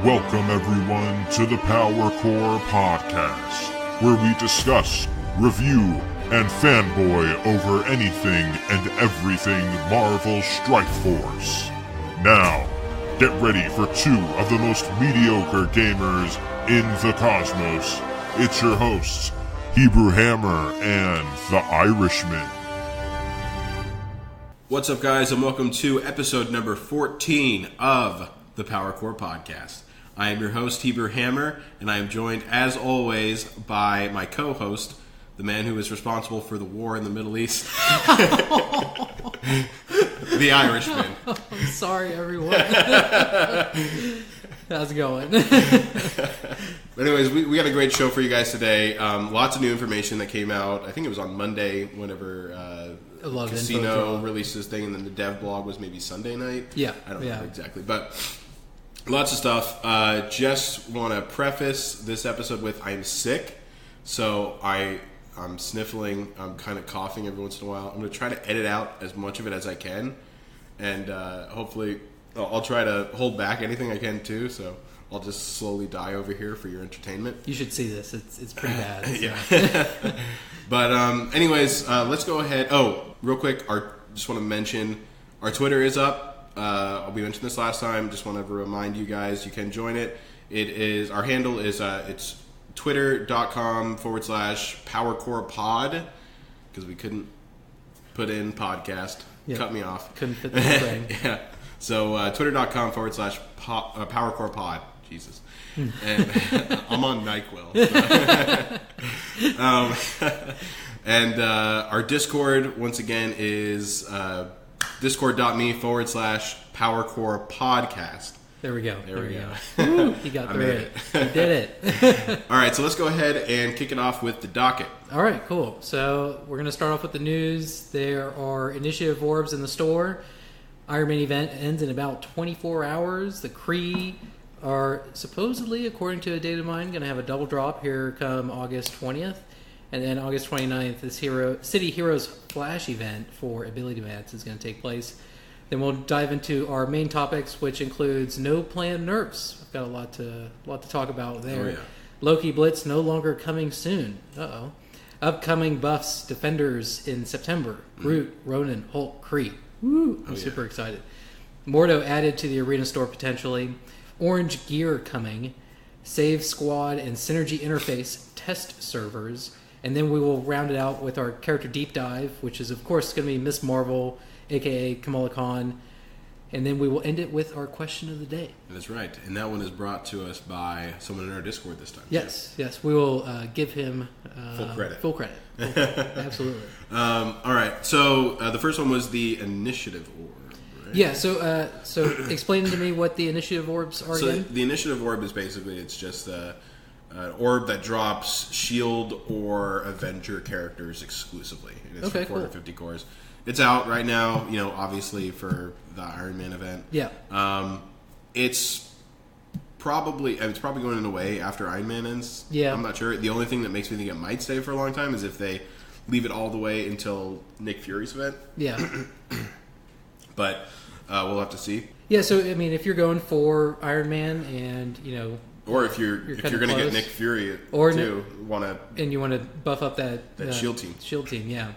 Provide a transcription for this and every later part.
Welcome everyone to the Power Core Podcast, where we discuss, review, and fanboy over anything and everything Marvel Strike Force. Now, get ready for two of the most mediocre gamers in the cosmos. It's your hosts, Hebrew Hammer and the Irishman. What's up, guys, and welcome to episode number 14 of the Power Core Podcast. I am your host, Hebrew Hammer, and I am joined, as always, by my co-host, the man who is responsible for the war in the Middle East, the Irishman. I'm sorry, everyone. How's it going? But anyways, we got a great show for you guys today. Lots of new information that came out. I think it was on Monday, whenever Casino released this thing, and then the dev blog was maybe Sunday night. Yeah. I don't remember exactly, but lots of stuff. Just want to preface this episode with I'm sick, so I'm sniffling. I'm kind of coughing every once in a while. I'm going to try to edit out as much of it as I can, and hopefully I'll try to hold back anything I can too, so I'll just slowly die over here for your entertainment. You should see this. It's pretty bad. So. Yeah. But anyways, let's go ahead. Oh, real quick, just want to mention our Twitter is up. We mentioned this last time. Just want to remind you guys you can join it. Our handle is it's twitter.com/PowerCorePod, because we couldn't put in podcast. Yep. Cut me off. Couldn't fit the thing. Yeah. So twitter.com/PowerCorePod. Jesus. And I'm on NyQuil. And our Discord, once again, is discord.me/PowerCorePodcast. There we go. There we go. Woo, he got through it. He did it. All right, so let's go ahead and kick it off with the docket. All right, cool. So we're going to start off with the news. There are initiative orbs in the store. Iron Man event ends in about 24 hours. The Kree are supposedly, according to a data mine, going to have a double drop here come August 20th. And then August 29th, this City Heroes Flash event for Ability Mats is going to take place. Then we'll dive into our main topics, which includes no planned nerfs. I've got a lot to talk about there. Oh, yeah. Loki Blitz no longer coming soon. Uh-oh. Upcoming buffs, Defenders in September. Groot, Ronan, Hulk, Kree. Woo! I'm super excited. Mordo added to the arena store potentially. Orange Gear coming. Save Squad and Synergy Interface test servers. And then we will round it out with our character deep dive, which is, of course, going to be Miss Marvel, a.k.a. Kamala Khan. And then we will end it with our question of the day. That's right. And that one is brought to us by someone in our Discord this time. Yes. We will give him full credit. Absolutely. All right. So the first one was the initiative orb. Right? Yeah. So explain to me what the initiative orbs are again. So the initiative orb is basically, it's just an orb that drops S.H.I.E.L.D. or Avenger characters exclusively. And it's for 450 cores. It's out right now, obviously for the Iron Man event. Yeah. It's probably going away after Iron Man ends. Yeah. I'm not sure. The only thing that makes me think it might stay for a long time is if they leave it all the way until Nick Fury's event. Yeah. But we'll have to see. Yeah, so I mean, if you're going for Iron Man and or if you're going to get Nick Fury and you want to buff up that S.H.I.E.L.D. team, yeah,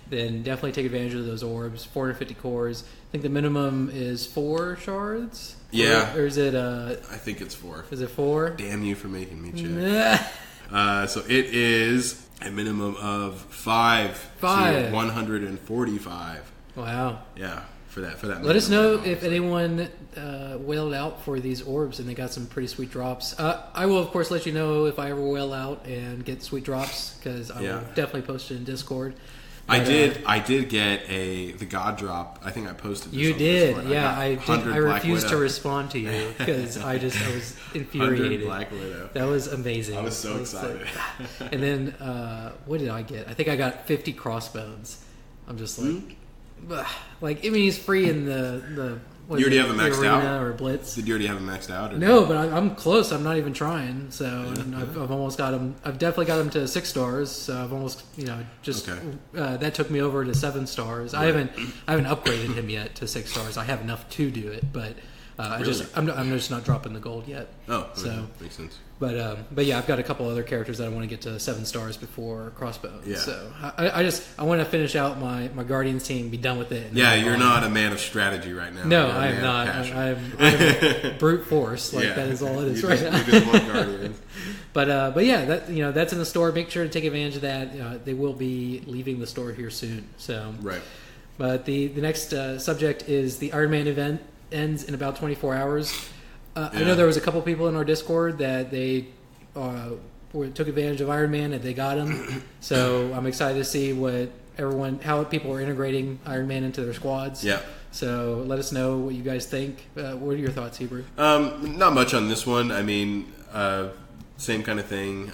then definitely take advantage of those orbs. 450 cores. I think the minimum is 4 shards. Yeah. Or is it? I think it's 4. Is it 4? Damn you for making me check. So it is a minimum of 5 to 145. Wow. Yeah. For that. Let us know if anyone whaled out for these orbs and they got some pretty sweet drops. I will, of course, let you know if I ever whale out and get sweet drops, because I will definitely post it in Discord. But, I did get the God drop. I think I posted this. You did, Discord. yeah. I refused to respond to you because I was infuriated. 100 Black Widow. That was amazing. I was so excited. And then what did I get? I think I got 50 crossbones. I'm just like. Like, I mean, he's free in the you already have him maxed out? Or Blitz. Did you already have him maxed out? No, but I'm close. I'm not even trying. So I've almost got him. I've definitely got him to 6 stars. So I've almost, that took me over to 7 stars. Right. I haven't upgraded him yet to 6 stars. I have enough to do it, but Really? I'm just not dropping the gold yet. Oh, so makes sense. But yeah, I've got a couple other characters that I want to get to 7 stars before Crossbones. Yeah. So I want to finish out my Guardians team, be done with it. And Yeah, you're not a man of strategy right now. No, You're a I man am of not. passion. I'm brute force. Like that is all it is right now. You just want Guardians. But yeah, that's in the store. Make sure to take advantage of that. They will be leaving the store here soon. So Right. But the next subject is the Iron Man event ends in about 24 hours. I know there was a couple people in our Discord that they took advantage of Iron Man and they got him. So I'm excited to see how people are integrating Iron Man into their squads. Yeah. So let us know what you guys think. What are your thoughts, Hebrew? Not much on this one. I mean, same kind of thing.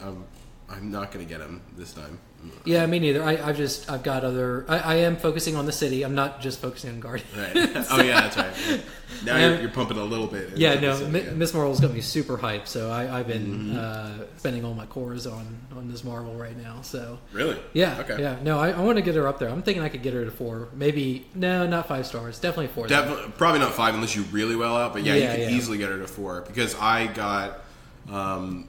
I'm not going to get him this time. Yeah, me neither. I've got other. I am focusing on the city. I'm not just focusing on Guardians. Right. Oh yeah, that's right. Now you're pumping a little bit. Yeah, no. Miss Marvel's got me super hyped. So I've been spending all my cores on Miss Marvel right now. So really, yeah, okay, yeah. No, I want to get her up there. I'm thinking I could get her to 4. Maybe not 5 stars. Definitely 4. Probably not 5 unless you really well out. But yeah, you could yeah. easily get her to 4 because I got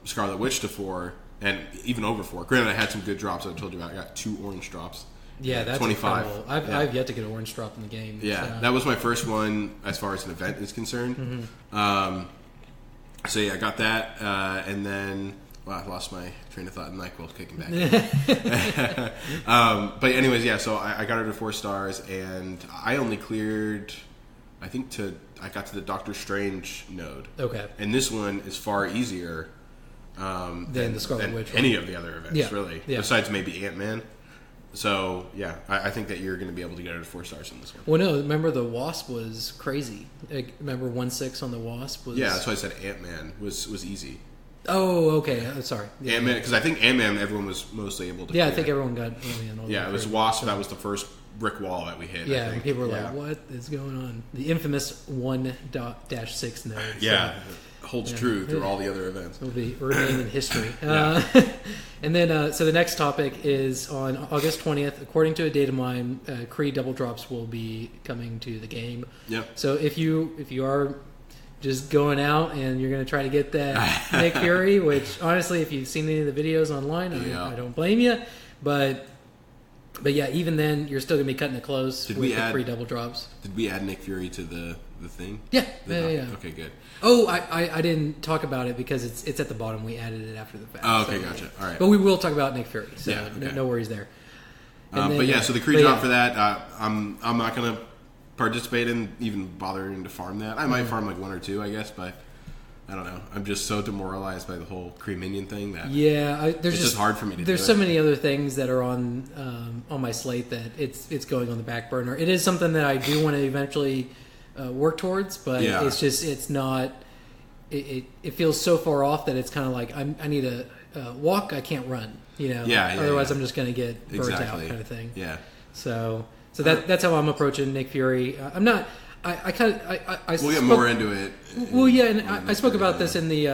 Scarlet Witch to 4. And even over 4. Granted, I had some good drops. I told you about. I got 2 orange drops. Yeah, that's 25. incredible. I've yet to get an orange drop in the game. Yeah, so. that was my first one as far as an event is concerned. Mm-hmm. So yeah, I got that, and then I lost my train of thought, and NyQuil's kicking back. But anyways, yeah. So I got her to 4 stars, and I only cleared. I got to the Doctor Strange node. Okay. And this one is far easier. Than the Scarlet Witch. Any of the other events, really. Yeah. Besides maybe Ant-Man. So, yeah, I think that you're going to be able to get her to 4 stars in this one. Well, no, remember the Wasp was crazy. Remember 1/6 on the Wasp was. Yeah, that's why I said Ant-Man was easy. Oh, okay. Sorry. Yeah, Ant-Man, because I think Ant-Man everyone was mostly able to. Yeah, I think everyone got Ant-Man. Yeah, it was Wasp. That was the first brick wall that we hit. Yeah, I think. and people were like, "What is going on?" The infamous 1.6 node. Yeah. Holds true through all the other events. It'll be remain in history. And then, so the next topic is on August 20th. According to a data mine, Kree double drops will be coming to the game. Yep. So if you are just going out and you're going to try to get that Nick Fury, which honestly, if you've seen any of the videos online, I don't blame you. But yeah, even then, you're still going to be cutting it close with the Kree double drops. Did we add Nick Fury to the thing? Yeah. Yeah. Okay, good. Oh, I didn't talk about it because it's at the bottom. We added it after the fact. Oh, okay, gotcha. All right. But we will talk about Nick Fury, so Yeah, okay. no worries there. And then, but yeah, so the Kree drop for that, I'm not going to participate in even bothering to farm that. I might farm like 1 or 2, I guess, but I don't know. I'm just so demoralized by the whole Kree minion thing that there's just hard for me to do. There's so many other things that are on my slate that it's going on the back burner. It is something that I do want to eventually work towards, but it's not. It feels so far off that it's kind of like I need to walk. I can't run. Otherwise I'm just going to get burnt out, kind of thing. Yeah. So that's how I'm approaching Nick Fury. I'm not. We'll get more into it. Well, yeah, and I spoke about this in the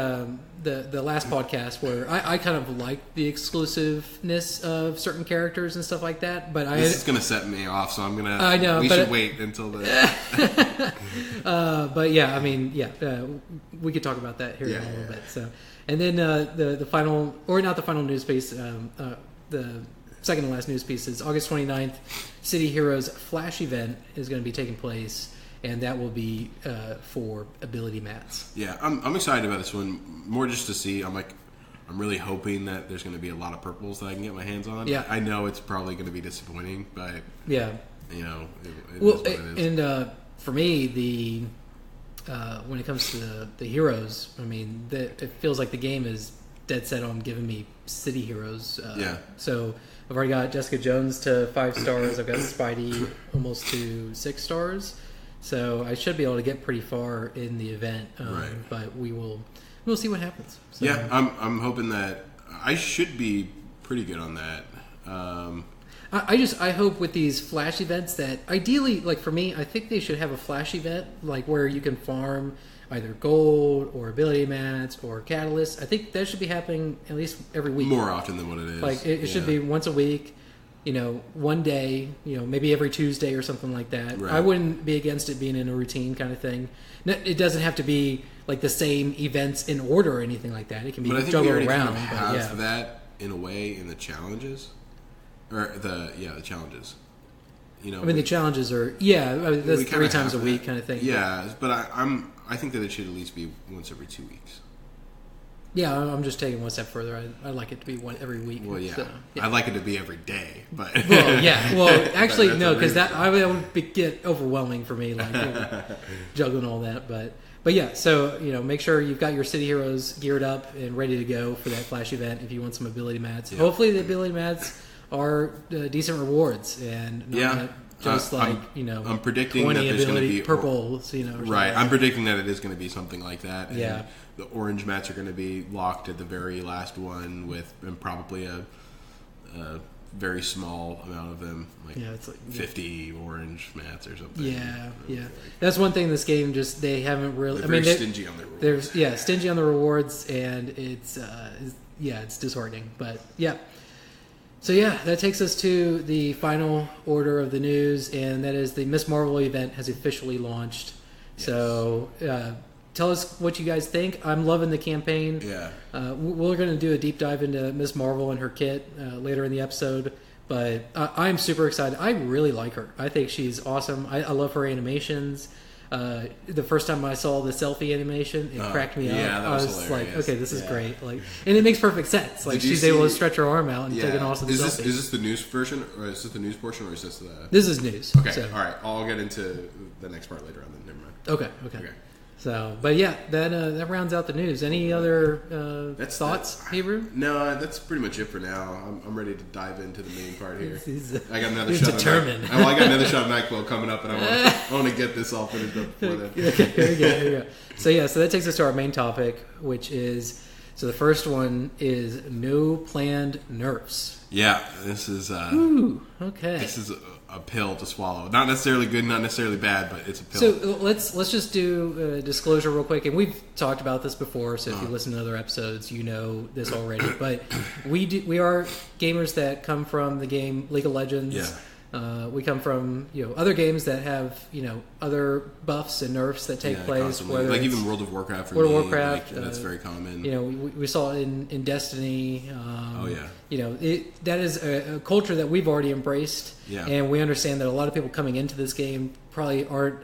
last podcast where I kind of like the exclusiveness of certain characters and stuff like that. But this is going to set me off, so I'm going to. I know. We should wait until the. But yeah, I mean, we could talk about that here in a little bit. So, and then the final, or not the final news piece, the second to last news piece is August 29th. City Heroes Flash event is going to be taking place. And that will be for ability mats. Yeah, I'm excited about this one. More just to see. I'm really hoping that there's going to be a lot of purples that I can get my hands on. Yeah. I know it's probably going to be disappointing, but yeah, it is well, what it is. And for me, when it comes to the heroes, I mean, it feels like the game is dead set on giving me city heroes. So I've already got Jessica Jones to 5 stars. I've got Spidey almost to 6 stars. So I should be able to get pretty far in the event, right. But we'll see what happens. So, yeah, I'm hoping that I should be pretty good on that. I hope with these flash events that ideally, like for me, I think they should have a flash event like where you can farm either gold or ability mats or catalysts. I think that should be happening at least every week, more often than what it is. Like it should be once a week. one day, maybe every Tuesday or something like that. Right. I wouldn't be against it being in a routine kind of thing. It doesn't have to be like the same events in order or anything like that. It can be But I think juggled we already around. kind of have but yeah. that in a way in the challenges, or the challenges. The challenges are that's we 3 times a have week that. kind of thing. Yeah, but I think that it should at least be once every 2 weeks. Yeah, I'm just taking one step further. I'd like it to be one every week. Well, yeah. So, I'd like it to be every day, but well, yeah. Well, actually, That's no, because unreasonable. that would get overwhelming for me, like juggling all that. But yeah. So make sure you've got your City Heroes geared up and ready to go for that Flash event. If you want some ability mats, hopefully the ability mats are decent rewards and not just I'm predicting 20 that there's going to ability be purples. Or right. I'm predicting that it is going to be something like that. And Yeah. the orange mats are going to be locked at the very last one and probably a very small amount of them, like, it's like 50 orange mats or something. Yeah. That's one thing this game they haven't really. They're very stingy on their rewards. Stingy on the rewards, and it's disheartening. But yeah. So yeah, that takes us to the final order of the news, and that is the Ms. Marvel event has officially launched. Yes. So tell us what you guys think. I'm loving the campaign. Yeah. We're going to do a deep dive into Ms. Marvel and her kit later in the episode, but I'm super excited. I really like her. I think she's awesome. I love her animations. The first time I saw the selfie animation, it cracked me up. Yeah, that was hilarious. Like, okay, this is great. Like, and it makes perfect sense. Like, she's able to stretch her arm out and take an awesome selfie. Is this the news version, or is this the news portion, or is this the? This is news. Okay, so. all right. I'll get into the next part later on. Then never mind. Okay. So, but yeah, that rounds out the news. Any other thoughts, Hebrew? No, that's pretty much it for now. I'm ready to dive into the main part here. I got another he's shot. Determined. I got another shot of NyQuil coming up, and I want to get this all finished up before then. Okay, here we go. So that takes us to our main topic, which is the first one is no planned nerfs. Yeah, this is. Okay. This is a pill to swallow. Not necessarily good, not necessarily bad, but it's a pill. So let's just do a disclosure real quick, and we've talked about this before. So if you listen to other episodes, you know this already. But we are gamers that come from the game League of Legends. Yeah. We come from other games that have other buffs and nerfs that take place. Like even World of Warcraft. World of Warcraft, that's very common. We saw it in Destiny. That is a culture that we've already embraced, and we understand that a lot of people coming into this game probably aren't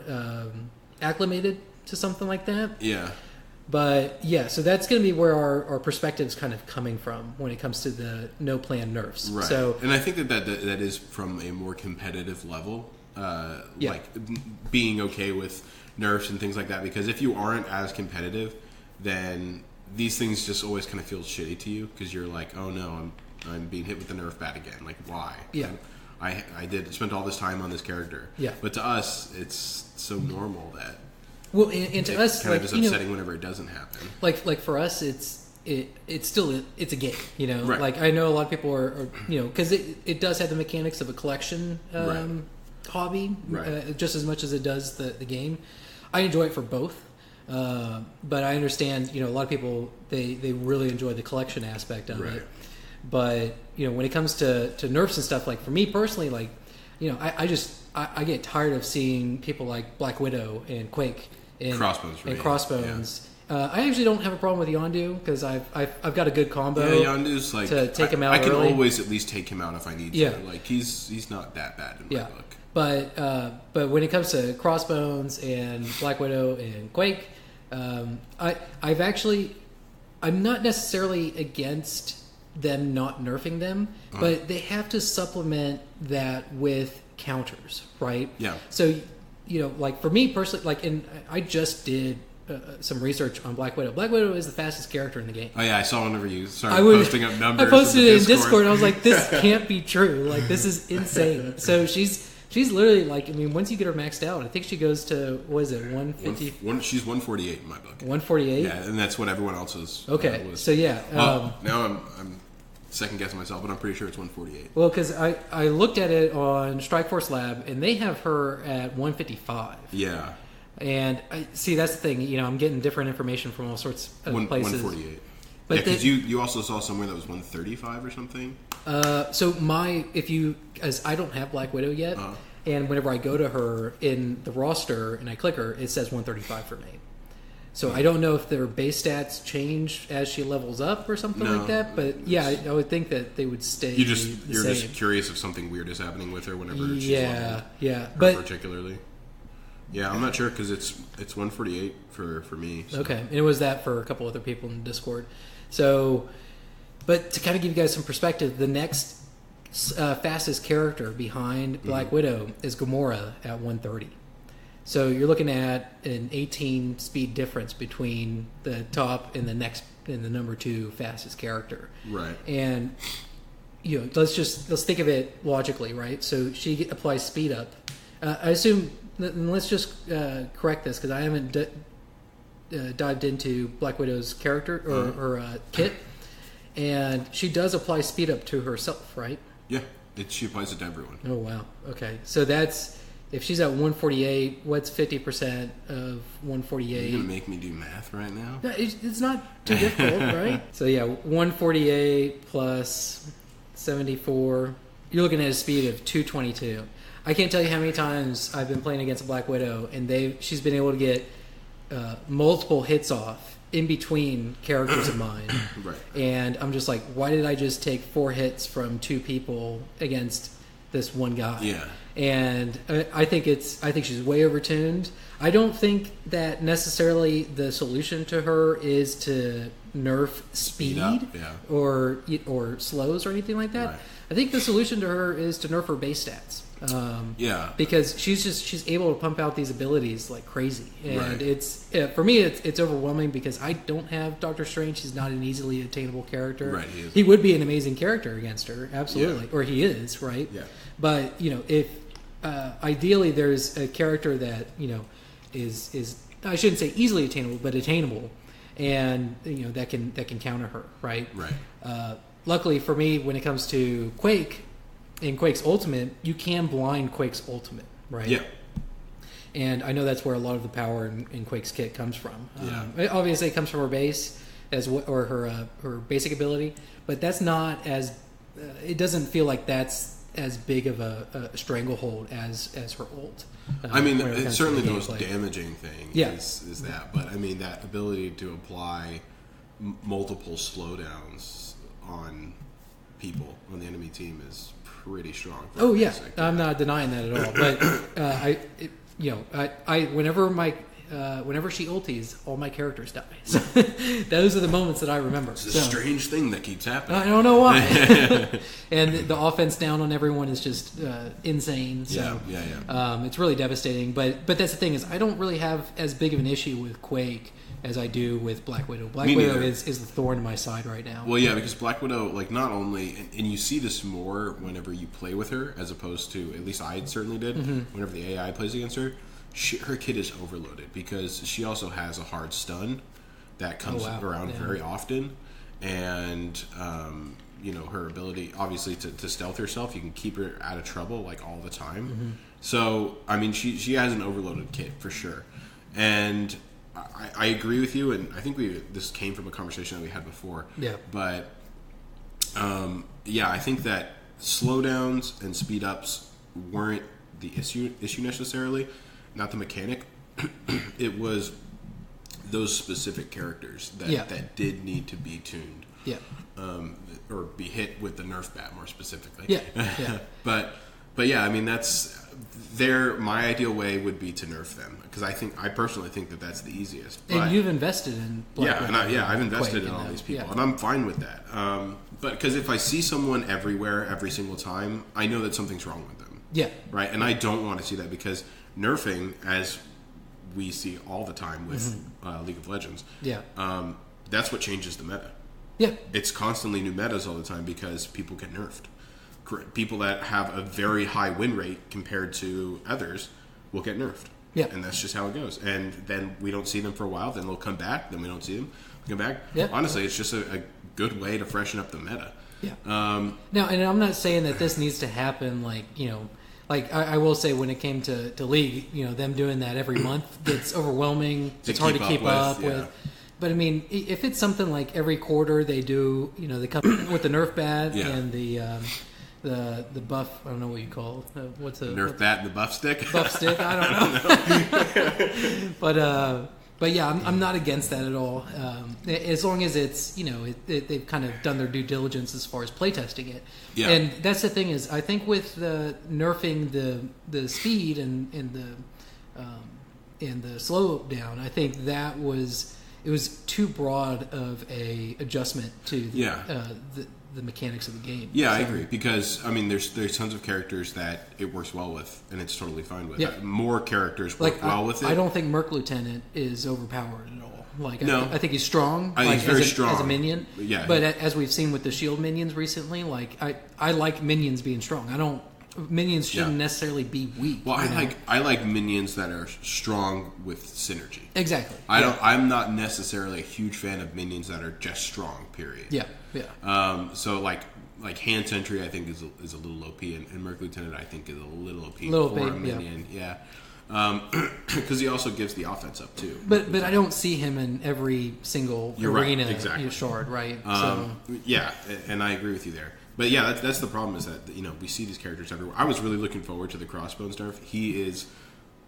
acclimated to something like that. Yeah. But so that's going to be where our perspective's kind of coming from when it comes to the no plan nerfs. Right. So, and I think that is from a more competitive level, like being okay with nerfs and things like that. Because if you aren't as competitive, then these things just always kind of feel shitty to you because you're like, oh no, I'm being hit with the nerf bat again. Like, why? Yeah. I spent all this time on this character. Yeah. But to us, it's so normal that. Well, and to us, kind of is upsetting whenever it doesn't happen. Like for us, it's still a game, Right. Like I know a lot of people are because it does have the mechanics of a collection hobby, right. Just as much as it does the game. I enjoy it for both, but I understand a lot of people they really enjoy the collection aspect of it. But when it comes to nerfs and stuff, like for me personally, like I get tired of seeing people like Black Widow and Quake and Crossbones. Yeah. I actually don't have a problem with Yondu because I've got a good combo. Yeah, Yondu's like to take him out. I can early. always at least take him out if I need to. Like he's not that bad in my book. But when it comes to Crossbones and Black Widow and Quake, I'm not necessarily against them not nerfing them, but they have to supplement that with counters, right? Yeah. So, like for me personally, I just did some research on Black Widow. Black Widow is the fastest character in the game. Oh yeah, I saw whenever you started posting up numbers. I posted it in Discord, and I was like, "This can't be true! Like, this is insane." So she's literally like, once you get her maxed out, I think she goes to 150. She's 148 in my book. 148. Yeah, and that's what everyone else is. Okay, so yeah. Now I'm second guessing myself, but I'm pretty sure it's 148. Well, because I looked at it on Strikeforce Lab, and they have her at 155. Yeah. And that's the thing. I'm getting different information from all sorts of places. 148. But because you also saw somewhere that was 135 or something. As I don't have Black Widow yet, and whenever I go to her in the roster and I click her, it says 135 for me. So I don't know if their base stats change as she levels up or something like that. But yeah, I would think that they would stay. You're the just same. curious if something weird is happening with her whenever she's leveled. Yeah, but particularly. Yeah, I'm not sure because it's 148 for me. So. Okay, and it was that for a couple other people in Discord. So, but to kind of give you guys some perspective, the next fastest character behind Black Widow is Gamora at 130. So you're looking at an 18 speed difference between the top and the number 2 fastest character. Right. And let's think of it logically, right? So she applies speed up. I assume. Let's just correct this because I haven't dived into Black Widow's character or kit, and she does apply speed up to herself, right? Yeah, she applies it to everyone. Oh wow. Okay, so that's if she's at 148. What's 50% of 148? You're gonna make me do math right now? No, it's not too difficult, right? So yeah, 148 plus 74. You're looking at a speed of 222. I can't tell you how many times I've been playing against a Black Widow, and she's been able to get multiple hits off in between characters of mine. Right. And I'm just like, why did I just take 4 hits from 2 people against this one guy? Yeah. And I think she's way overtuned. I don't think that necessarily the solution to her is to nerf speed or slows or anything like that. Right. I think the solution to her is to nerf her base stats. Because she's able to pump out these abilities like crazy, and it's for me it's overwhelming because I don't have Doctor Strange. He's not an easily attainable character. Right, he would be an amazing character against her, absolutely, or he is, right? Yeah. But if ideally there's a character that is I shouldn't say easily attainable, but attainable, and that can counter her, right? Right. Luckily for me, when it comes to Quake. In Quake's Ultimate, you can blind Quake's Ultimate, right? Yeah. And I know that's where a lot of the power in Quake's kit comes from. Yeah. Obviously, it comes from her base or her basic ability, but that's not as. It doesn't feel like that's as big of a stranglehold as her ult. I mean, it's certainly the most damaging thing. Yeah. Is that, but I mean that ability to apply multiple slowdowns on people on the enemy team is pretty strong. Oh yeah, I'm not denying that at all. But whenever she ulties, all my characters die. So those are the moments that I remember. It's a strange thing that keeps happening. I don't know why. And the offense down on everyone is just insane. So it's really devastating. But that's the thing is I don't really have as big of an issue with Quake as I do with Black Widow. Black Widow is the thorn in my side right now. Well, yeah, because Black Widow, like, not only... And you see this more whenever you play with her, as opposed to... At least I certainly did. Whenever the AI plays against her, her kit is overloaded. Because she also has a hard stun that comes around very often. And, her ability, obviously, to stealth herself, you can keep her out of trouble, like, all the time. So, I mean, she has an overloaded kit, for sure. And... I agree with you, and I think this came from a conversation that we had before. Yeah. But, I think that slowdowns and speed ups weren't the issue necessarily, not the mechanic. It was those specific characters that did need to be tuned. Yeah. Or be hit with the Nerf bat more specifically. Yeah. But yeah, I mean my ideal way would be to nerf them because I personally think that that's the easiest. But, and you've invested in Black Widow. I've invested in all these people, and I'm fine with that. But because if I see someone everywhere every single time, I know that something's wrong with them. Yeah. Right, and I don't want to see that because nerfing, as we see all the time with League of Legends, that's what changes the meta. Yeah, it's constantly new metas all the time because people get nerfed. People that have a very high win rate compared to others will get nerfed. Yeah. And that's just how it goes. And then we don't see them for a while, then they'll come back, then we don't see them, come back. Yeah. Honestly, it's just a good way to freshen up the meta. Yeah. Now, and I'm not saying that this needs to happen like I will say when it came to League, them doing that every month, it's overwhelming. It's hard to keep up with. But I mean, if it's something like every quarter they do, they come with the Nerf bat and the buff. I don't know what you call it. What's a Nerf bat and the buff stick? Buff stick. I don't know. But yeah, I'm not against that at all. As long as it's they've kind of done their due diligence as far as playtesting it. Yeah. And that's the thing is, I think with nerfing the speed and the slow down, I think that was too broad of a adjustment to the mechanics of the game. Yeah, I agree, because I mean, there's tons of characters that it works well with, and it's totally fine with. Yeah. More characters work well with it. I don't think Merc Lieutenant is overpowered at all. No. I think he's strong. I think he's very strong as a minion. Yeah. But as we've seen with the shield minions recently, I like minions being strong. Minions shouldn't necessarily be weak. Well, I like minions that are strong with synergy. Exactly. I'm not necessarily a huge fan of minions that are just strong. Period. Yeah. Yeah. So like hand sentry, I think is a little OP, and Merc Lieutenant, I think is a little OP for a minion. Yeah. Because he also gives the offense up too. But I don't see him in every single arena shard, right? Yeah, and I agree with you there. But yeah, that's the problem, is that we see these characters everywhere. I was really looking forward to the Crossbones nerf. He is,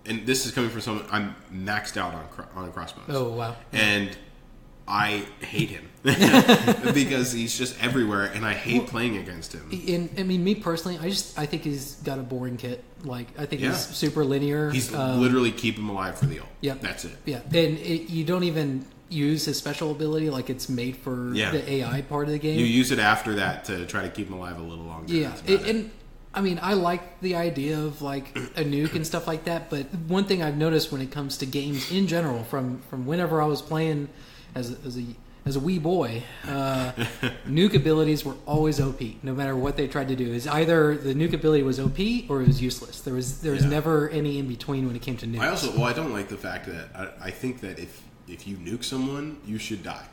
and this is coming from someone, I'm maxed out on Crossbones. Oh wow! And I hate him because he's just everywhere, and I hate playing against him. And I mean, me personally, I think he's got a boring kit. I think he's super linear. He's literally keep him alive for the ult. Yep. That's it. Yeah, and you don't even use his special ability like it's made for the AI part of the game. You use it after that to try to keep him alive a little longer. Yeah, and I mean, I like the idea of like a nuke and stuff like that, but one thing I've noticed when it comes to games in general, from whenever I was playing as a wee boy, nuke abilities were always OP. No matter what they tried to do, is either the nuke ability was OP or it was useless. There was never any in between when it came to nukes. I don't like the fact that I think that if you nuke someone, you should die.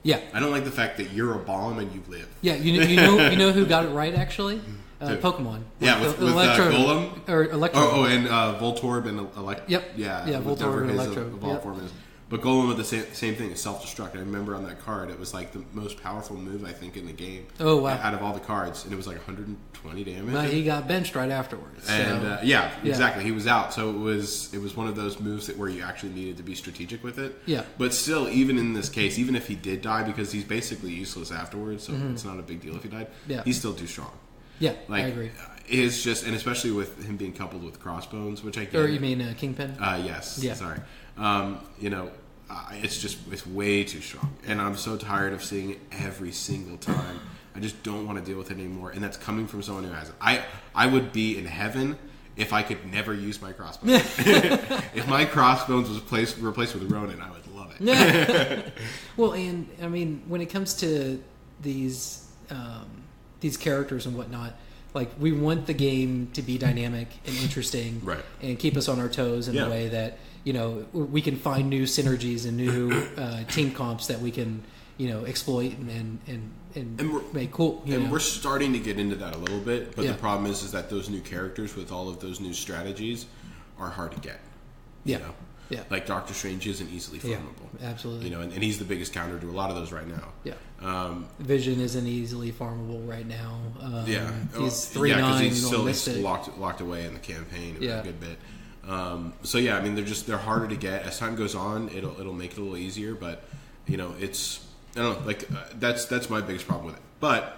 Yeah, I don't like the fact that you're a bomb and you live. Yeah, you know who got it right actually? Pokemon. Yeah, with Electro, Golem or Electro. and Voltorb and Electro. Yep. Yeah, Voltorb and Electro. Evolved form is. But Golem with the same thing is self-destruct. I remember on that card, it was like the most powerful move I think in the game. Oh wow! Out of all the cards, and it was like 120 damage. But he got benched right afterwards. And exactly, he was out. So it was one of those moves where you actually needed to be strategic with it. Yeah. But still, even in this case, even if he did die, because he's basically useless afterwards, so it's not a big deal if he died. Yeah. He's still too strong. Yeah, I agree. It's just, and especially with him being coupled with Crossbones, which I get. Or you mean Kingpin? Yes. Yeah. Sorry. It's way too strong, and I'm so tired of seeing it every single time. I just don't want to deal with it anymore, and that's coming from someone who has it. I would be in heaven if I could never use my Crossbones. If my Crossbones was replaced with Ronin, I would love it. Well, and I mean, when it comes to these characters and whatnot, like, we want the game to be dynamic and interesting, right, and keep us on our toes in a way that we can find new synergies and new team comps that we can exploit and make cool. And we're starting to get into that a little bit, but the problem is that those new characters with all of those new strategies are hard to get. Yeah. Yeah. Like Doctor Strange isn't easily farmable. Yeah, absolutely. And he's the biggest counter to a lot of those right now. Yeah. Vision isn't easily farmable right now. He's 3/9. Because he's locked away in the campaign a good bit. I mean, they're harder to get as time goes on. It'll make it a little easier, but it's, I don't know, like that's my biggest problem with it. But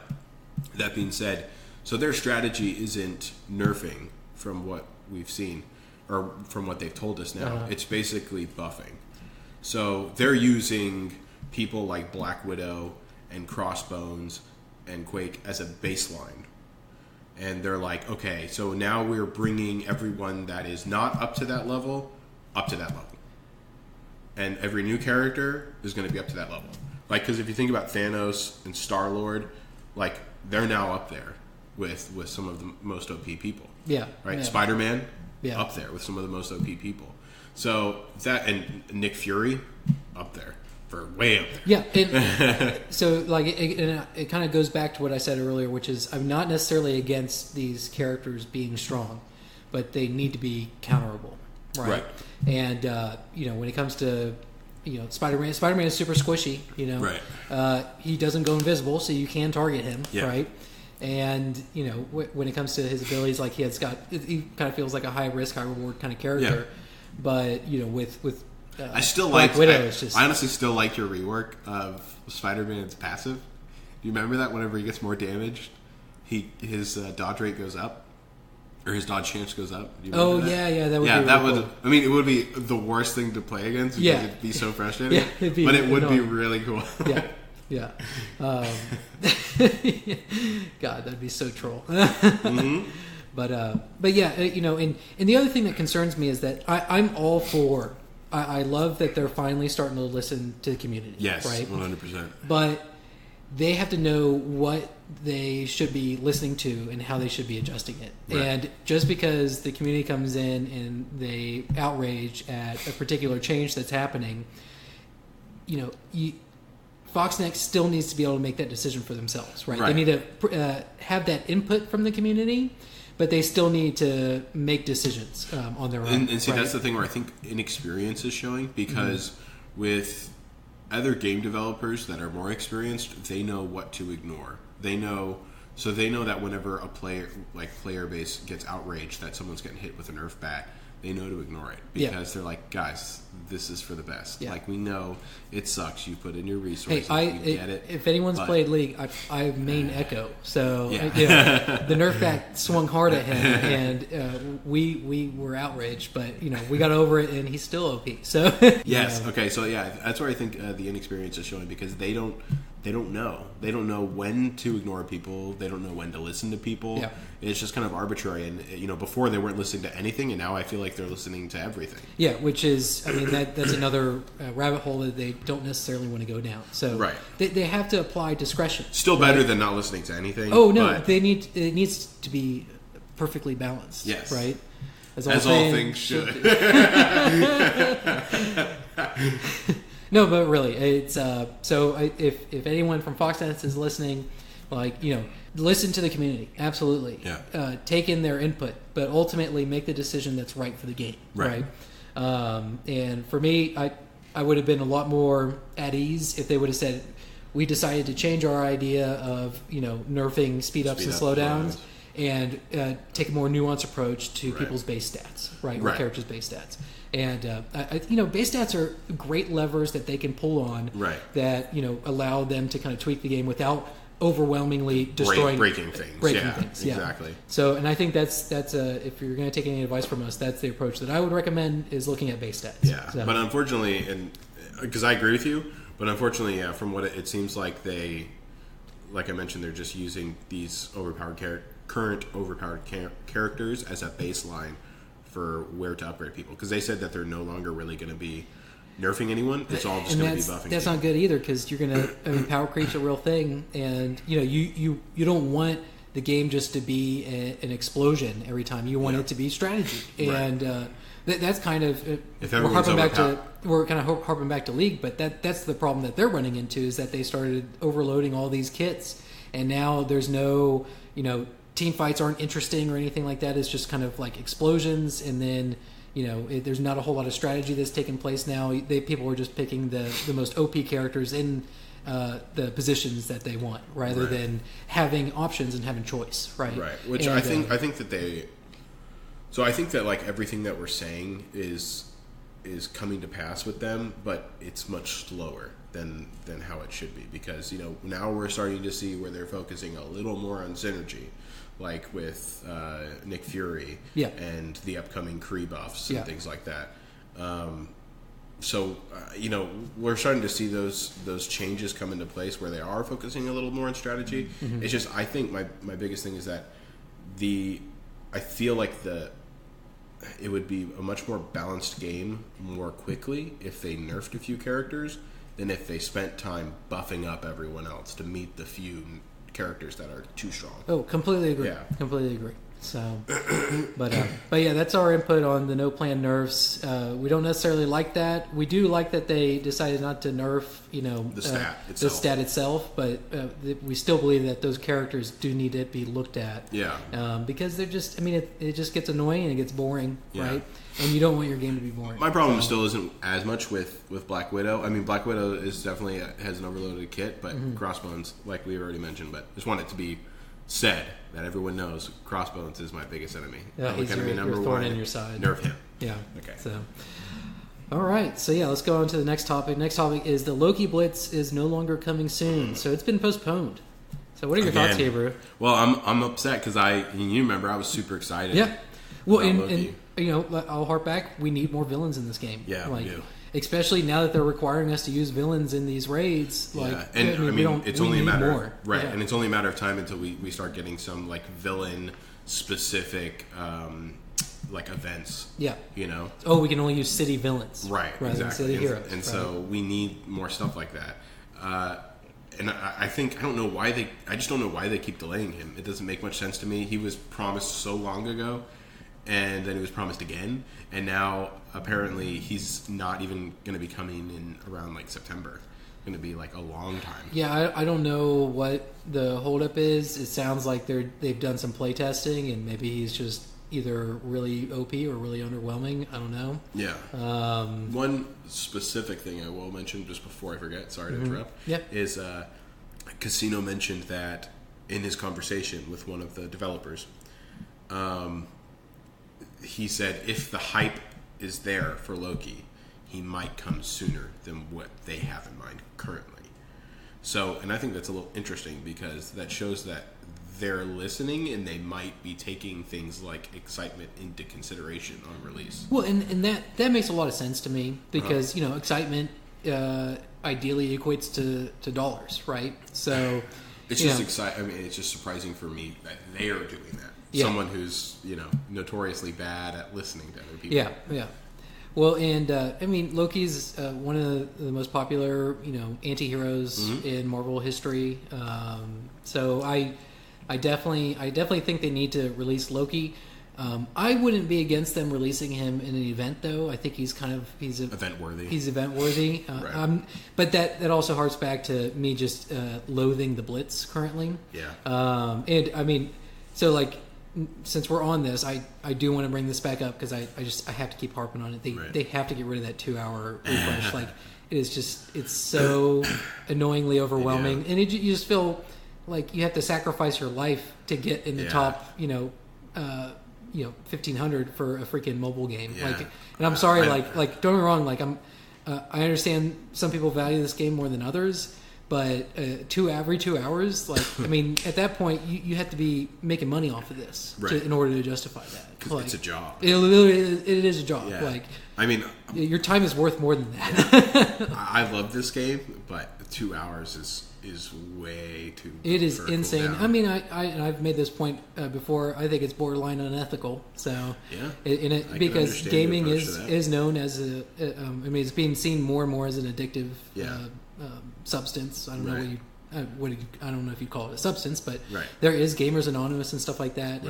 that being said, so their strategy isn't nerfing from what we've seen or from what they've told us now. It's basically buffing. So they're using people like Black Widow and Crossbones and Quake as a baseline. And they're like, okay, so now we're bringing everyone that is not up to that level up to that level. And every new character is going to be up to that level. Like, because if you think about Thanos and Star-Lord, like, they're now up there with some of the most OP people. Yeah. Right? Yeah. Spider-Man, up there with some of the most OP people. So that, and Nick Fury, up there. For way up there. Yeah, and so like it kind of goes back to what I said earlier, which is I'm not necessarily against these characters being strong, but they need to be counterable, right? And when it comes to Spider-Man is super squishy, Right. He doesn't go invisible, so you can target him, Yeah. right? And when it comes to his abilities, like he kind of feels like a high risk, high reward kind of character. Yeah. But with I still Black like. Widow, it's just, I honestly still like your rework of Spider-Man's passive. Do you remember that? Whenever he gets more damaged, his dodge rate goes up, or his dodge chance goes up. Do you remember that? yeah, that would be that really would. cool. I mean, it would be the worst thing to play against. Because it'd be so frustrating. Yeah, but it would be annoying. really cool. Yeah. God, that'd be so troll. Mm-hmm. But yeah, and the other thing that concerns me is that I'm all for. I love that they're finally starting to listen to the community. Yes, right, 100%. But they have to know what they should be listening to and how they should be adjusting it. Right. And just because the community comes in and they outrage at a particular change that's happening, Fox Next still needs to be able to make that decision for themselves, right? Right. They need to have that input from the community, but they still need to make decisions on their own. And see, right? that's the thing where I think inexperience is showing, because with other game developers that are more experienced, they know what to ignore. They know that whenever a player base gets outraged that someone's getting hit with a Nerf bat, they know to ignore it, because they're like, guys, this is for the best. Yeah. Like, we know it sucks. You put in your resources. Hey, we get it. If anyone's played League, I main Echo, so Yeah. the Nerf bat swung hard at him, and we were outraged, but we got over it, and he's still OP. So Yes. Okay. So yeah, that's where I think the inexperience is showing, because they don't know. They don't know when to ignore people. They don't know when to listen to people. Yeah. It's just kind of arbitrary. And before they weren't listening to anything, and now I feel like they're listening to everything. Yeah, which is, that's another rabbit hole that they don't necessarily want to go down. So Right. they have to apply discretion. Still better than not listening to anything. Oh no, but it needs to be perfectly balanced. Yes. Right. as all things should. No, but really, it's if anyone from Fox Nest is listening, listen to the community. Absolutely, Yeah. Take in their input, but ultimately make the decision that's right for the game. Right. And for me, I would have been a lot more at ease if they would have said, we decided to change our idea of nerfing speed ups and slowdowns, and take a more nuanced approach to people's base stats, right? Or characters' base stats. And base stats are great levers that they can pull on, Right. that allow them to kind of tweak the game without overwhelmingly destroying, breaking things. Yeah. Exactly. So, and I think that's if you're going to take any advice from us, that's the approach that I would recommend, is looking at base stats. Yeah, So, but unfortunately, and because I agree with you, but unfortunately, from what it seems like, like I mentioned, they're just using these current overpowered characters as a baseline for where to upgrade people, because they said that they're no longer really going to be nerfing anyone. It's all just going to be buffing. That's people. not good either, because you're going to. Power creep's a real thing, and you don't want the game just to be an explosion every time. You want it to be strategy, and that's kind of if we're everyone's harping back to League, but that's the problem that they're running into, is that they started overloading all these kits, and now there's no team fights aren't interesting or anything like that. It's just kind of like explosions, and then there's not a whole lot of strategy that's taking place now. People are just picking the most OP characters in the positions that they want, rather than having options and having choice, right? Which I think that they. So I think that everything that we're saying is coming to pass with them, but it's much slower than how it should be, because now we're starting to see where they're focusing a little more on synergy, like with Nick Fury and the upcoming Kree buffs and things like that. So we're starting to see those changes come into place where they are focusing a little more on strategy. Mm-hmm. It's just, I think my biggest thing is that I feel like it would be a much more balanced game more quickly if they nerfed a few characters than if they spent time buffing up everyone else to meet the few characters that are too strong. Oh, completely agree. Yeah. Completely agree. So, but yeah, that's our input on the no plan nerfs. We don't necessarily like that. We do like that they decided not to nerf, the stat itself, but we still believe that those characters do need to be looked at. Yeah. Because they're just, it just gets annoying and it gets boring, right? and you don't want your game to be boring. My problem still isn't as much with Black Widow. I mean, Black Widow is definitely has an overloaded kit, but Crossbones, like we already mentioned, but just want it to be said that everyone knows Crossbones is my biggest enemy. Yeah, he's your thorn in your side. Nerf him. Yeah. Okay. So, all right. So yeah, let's go on to the next topic. Next topic is the Loki Blitz is no longer coming soon, so it's been postponed. So what are your thoughts here, Brew? Well, I'm upset because you remember I was super excited. Yeah. Well, and you know, I'll harp back. We need more villains in this game. Yeah, we do. Especially now that they're requiring us to use villains in these raids. Like, yeah, and I mean it's only a matter more. Right, yeah. And it's only a matter of time until we start getting some like villain specific like events. Yeah. You know. Oh, we can only use city villains. Right. Rather Exactly. than city heroes. And so we need more stuff like that. And I think I just don't know why they keep delaying him. It doesn't make much sense to me. He was promised so long ago, and then he was promised again, and now apparently he's not even going to be coming in around like September. Going to be like a long time. Yeah, I don't know what the holdup is. It sounds like they've done some play testing, and maybe he's just either really OP or really underwhelming. I don't know. Yeah. One specific thing I will mention just before I forget, sorry to interrupt, is Casino mentioned that in his conversation with one of the developers, he said if the hype is there for Loki, he might come sooner than what they have in mind currently. So, and I think that's a little interesting because that shows that they're listening and they might be taking things like excitement into consideration on release. Well, and that makes a lot of sense to me because you know excitement ideally equates to dollars, right? So it's just exciting. I mean, it's just surprising for me that they are doing that. Yeah. Someone who's notoriously bad at listening to other people. Yeah, yeah. Well, and I mean, Loki's one of the most popular anti-heroes in Marvel history. So I definitely think they need to release Loki. I wouldn't be against them releasing him in an event, though. I think he's event worthy. He's event worthy. Right. But that also harks back to me just loathing the Blitz currently. Yeah. And I mean, so like since we're on this, I do want to bring this back up because I have to keep harping on it. They have to get rid of that 2-hour refresh. Like it's so annoyingly overwhelming, and you just feel like you have to sacrifice your life to get in the top 1,500 for a freaking mobile game. Yeah. Like, and I'm sorry, like don't get me wrong, like I understand some people value this game more than others, but every 2 hours, like I mean, at that point you have to be making money off of this in order to justify that. Because it's a job. It is a job. Yeah. Like, I mean, your time is worth more than that. I love this game, but 2 hours is way too. It is insane. Cooldown. I mean, I've made this point before. I think it's borderline unethical. So yeah, because gaming is known as I mean, it's being seen more and more as an addictive substance. I don't know I don't know if you call it a substance, but there is Gamers Anonymous and stuff like that,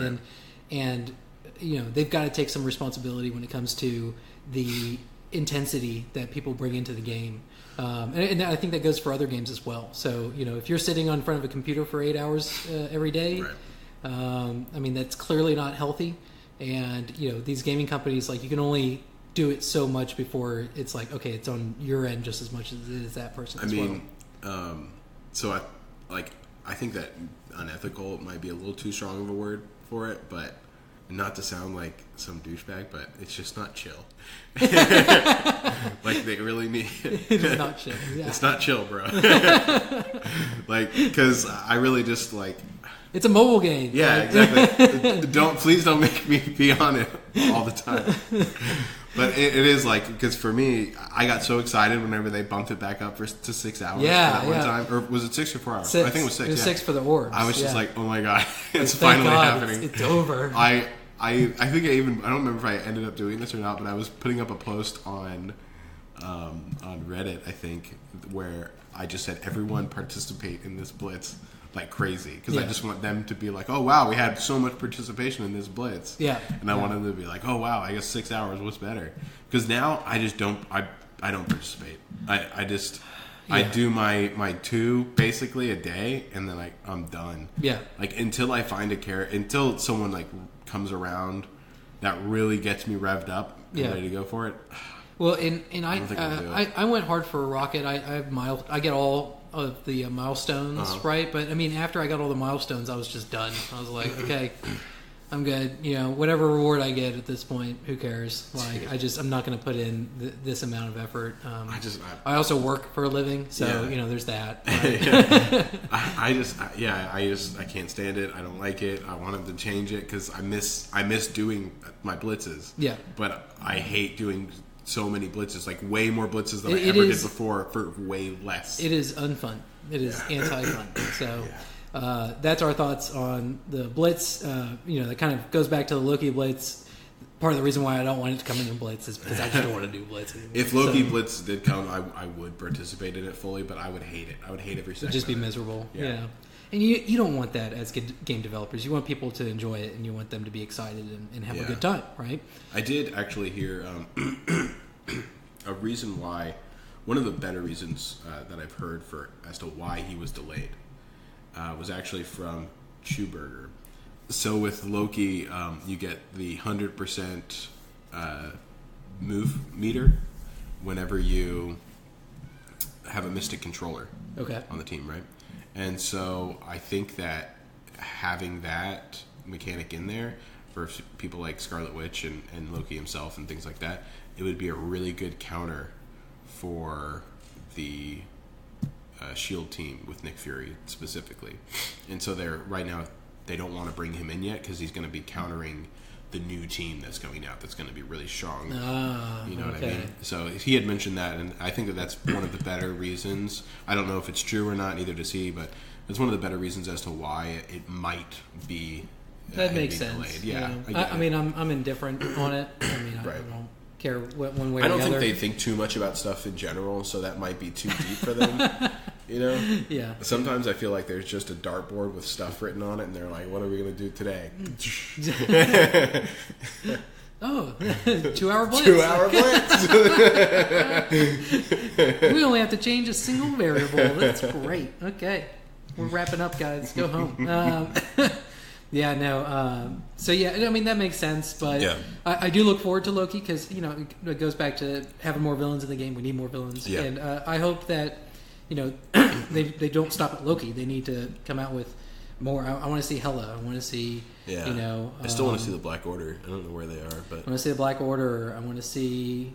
and they've got to take some responsibility when it comes to the intensity that people bring into the game. And I think that goes for other games as well. So, if you're sitting in front of a computer for 8 hours every day, I mean, that's clearly not healthy. And, these gaming companies, like, you can only do it so much before it's like, okay, it's on your end just as much as it is that person as well. So I think that unethical might be a little too strong of a word for it, but not to sound like some douchebag, but it's just not chill. Like they really need. It's not chill. Yeah. It's not chill, bro. Like, because I really just like. It's a mobile game. Yeah, exactly. Please don't make me be on it all the time. But it is like, because for me, I got so excited whenever they bumped it back up to 6 hours. Yeah, one time, or was it 6 or 4 hours? 6. I think it was 6. It was 6 for the orbs. I was just like, oh my god, it's Thank finally God, happening. It's over. I think I don't remember if I ended up doing this or not, but I was putting up a post on Reddit, I think, where I just said everyone participate in this blitz like crazy, because I just want them to be like, oh wow, we had so much participation in this blitz. Yeah. And I wanted them to be like, oh wow, I guess 6 hours, what's better? Because now I just don't participate. I do my 2 basically a day, and then I'm done. Yeah. Like until I find until someone like comes around that really gets me revved up, Yeah. ready to go for it. Well, and don't think I'll do it. I went hard for Rocket. I get all of the milestones, right? But I mean, after I got all the milestones, I was just done. I was like, okay, I'm good. Whatever reward I get at this point, who cares? Like, I'm not going to put in this amount of effort. I also work for a living, so there's that. I can't stand it. I don't like it. I want him to change it because I miss doing my blitzes. Yeah, but I hate doing so many blitzes, like way more blitzes than I ever did before for way less. It is unfun. It is anti-fun. So. That's our thoughts on the Blitz. That kind of goes back to the Loki Blitz. Part of the reason why I don't want it to come in Blitz is because I just don't want to do Blitz anymore. If Loki Blitz did come, I would participate in it fully, but I would hate it. I would hate every second. It'd just be miserable. Yeah. And you don't want that as game developers. You want people to enjoy it, and you want them to be excited and have a good time, right? I did actually hear a reason why, one of the better reasons that I've heard as to why he was delayed. Was actually from Chewburger. So with Loki, you get the 100% move meter whenever you have a Mystic controller on the team, right? And so I think that having that mechanic in there for people like Scarlet Witch and Loki himself and things like that, it would be a really good counter for the Shield team with Nick Fury specifically. And so right now they don't want to bring him in yet because he's going to be countering the new team that's coming out that's going to be really strong. You know what I mean? So he had mentioned that, and I think that's one of the better reasons. I don't know if it's true or not, neither does he, but it's one of the better reasons as to why it might be that makes sense. Delayed. Yeah. I mean, I'm indifferent on it. I mean, I don't care one way or the other. I don't think they think too much about stuff in general, so that might be too deep for them. Yeah. Sometimes I feel like there's just a dartboard with stuff written on it, and they're like, "What are we going to do today?" 2-hour blitz. 2-hour blitz. We only have to change a single variable. That's great. Okay, we're wrapping up, guys. Go home. Yeah, no. So yeah, I mean that makes sense, but I do look forward to Loki because it goes back to having more villains in the game. We need more villains, and I hope that they don't stop at Loki. They need to come out with more. I want to see Hela. I want to see. I still want to see the Black Order. I don't know where they are, but I want to see the Black Order. I want to see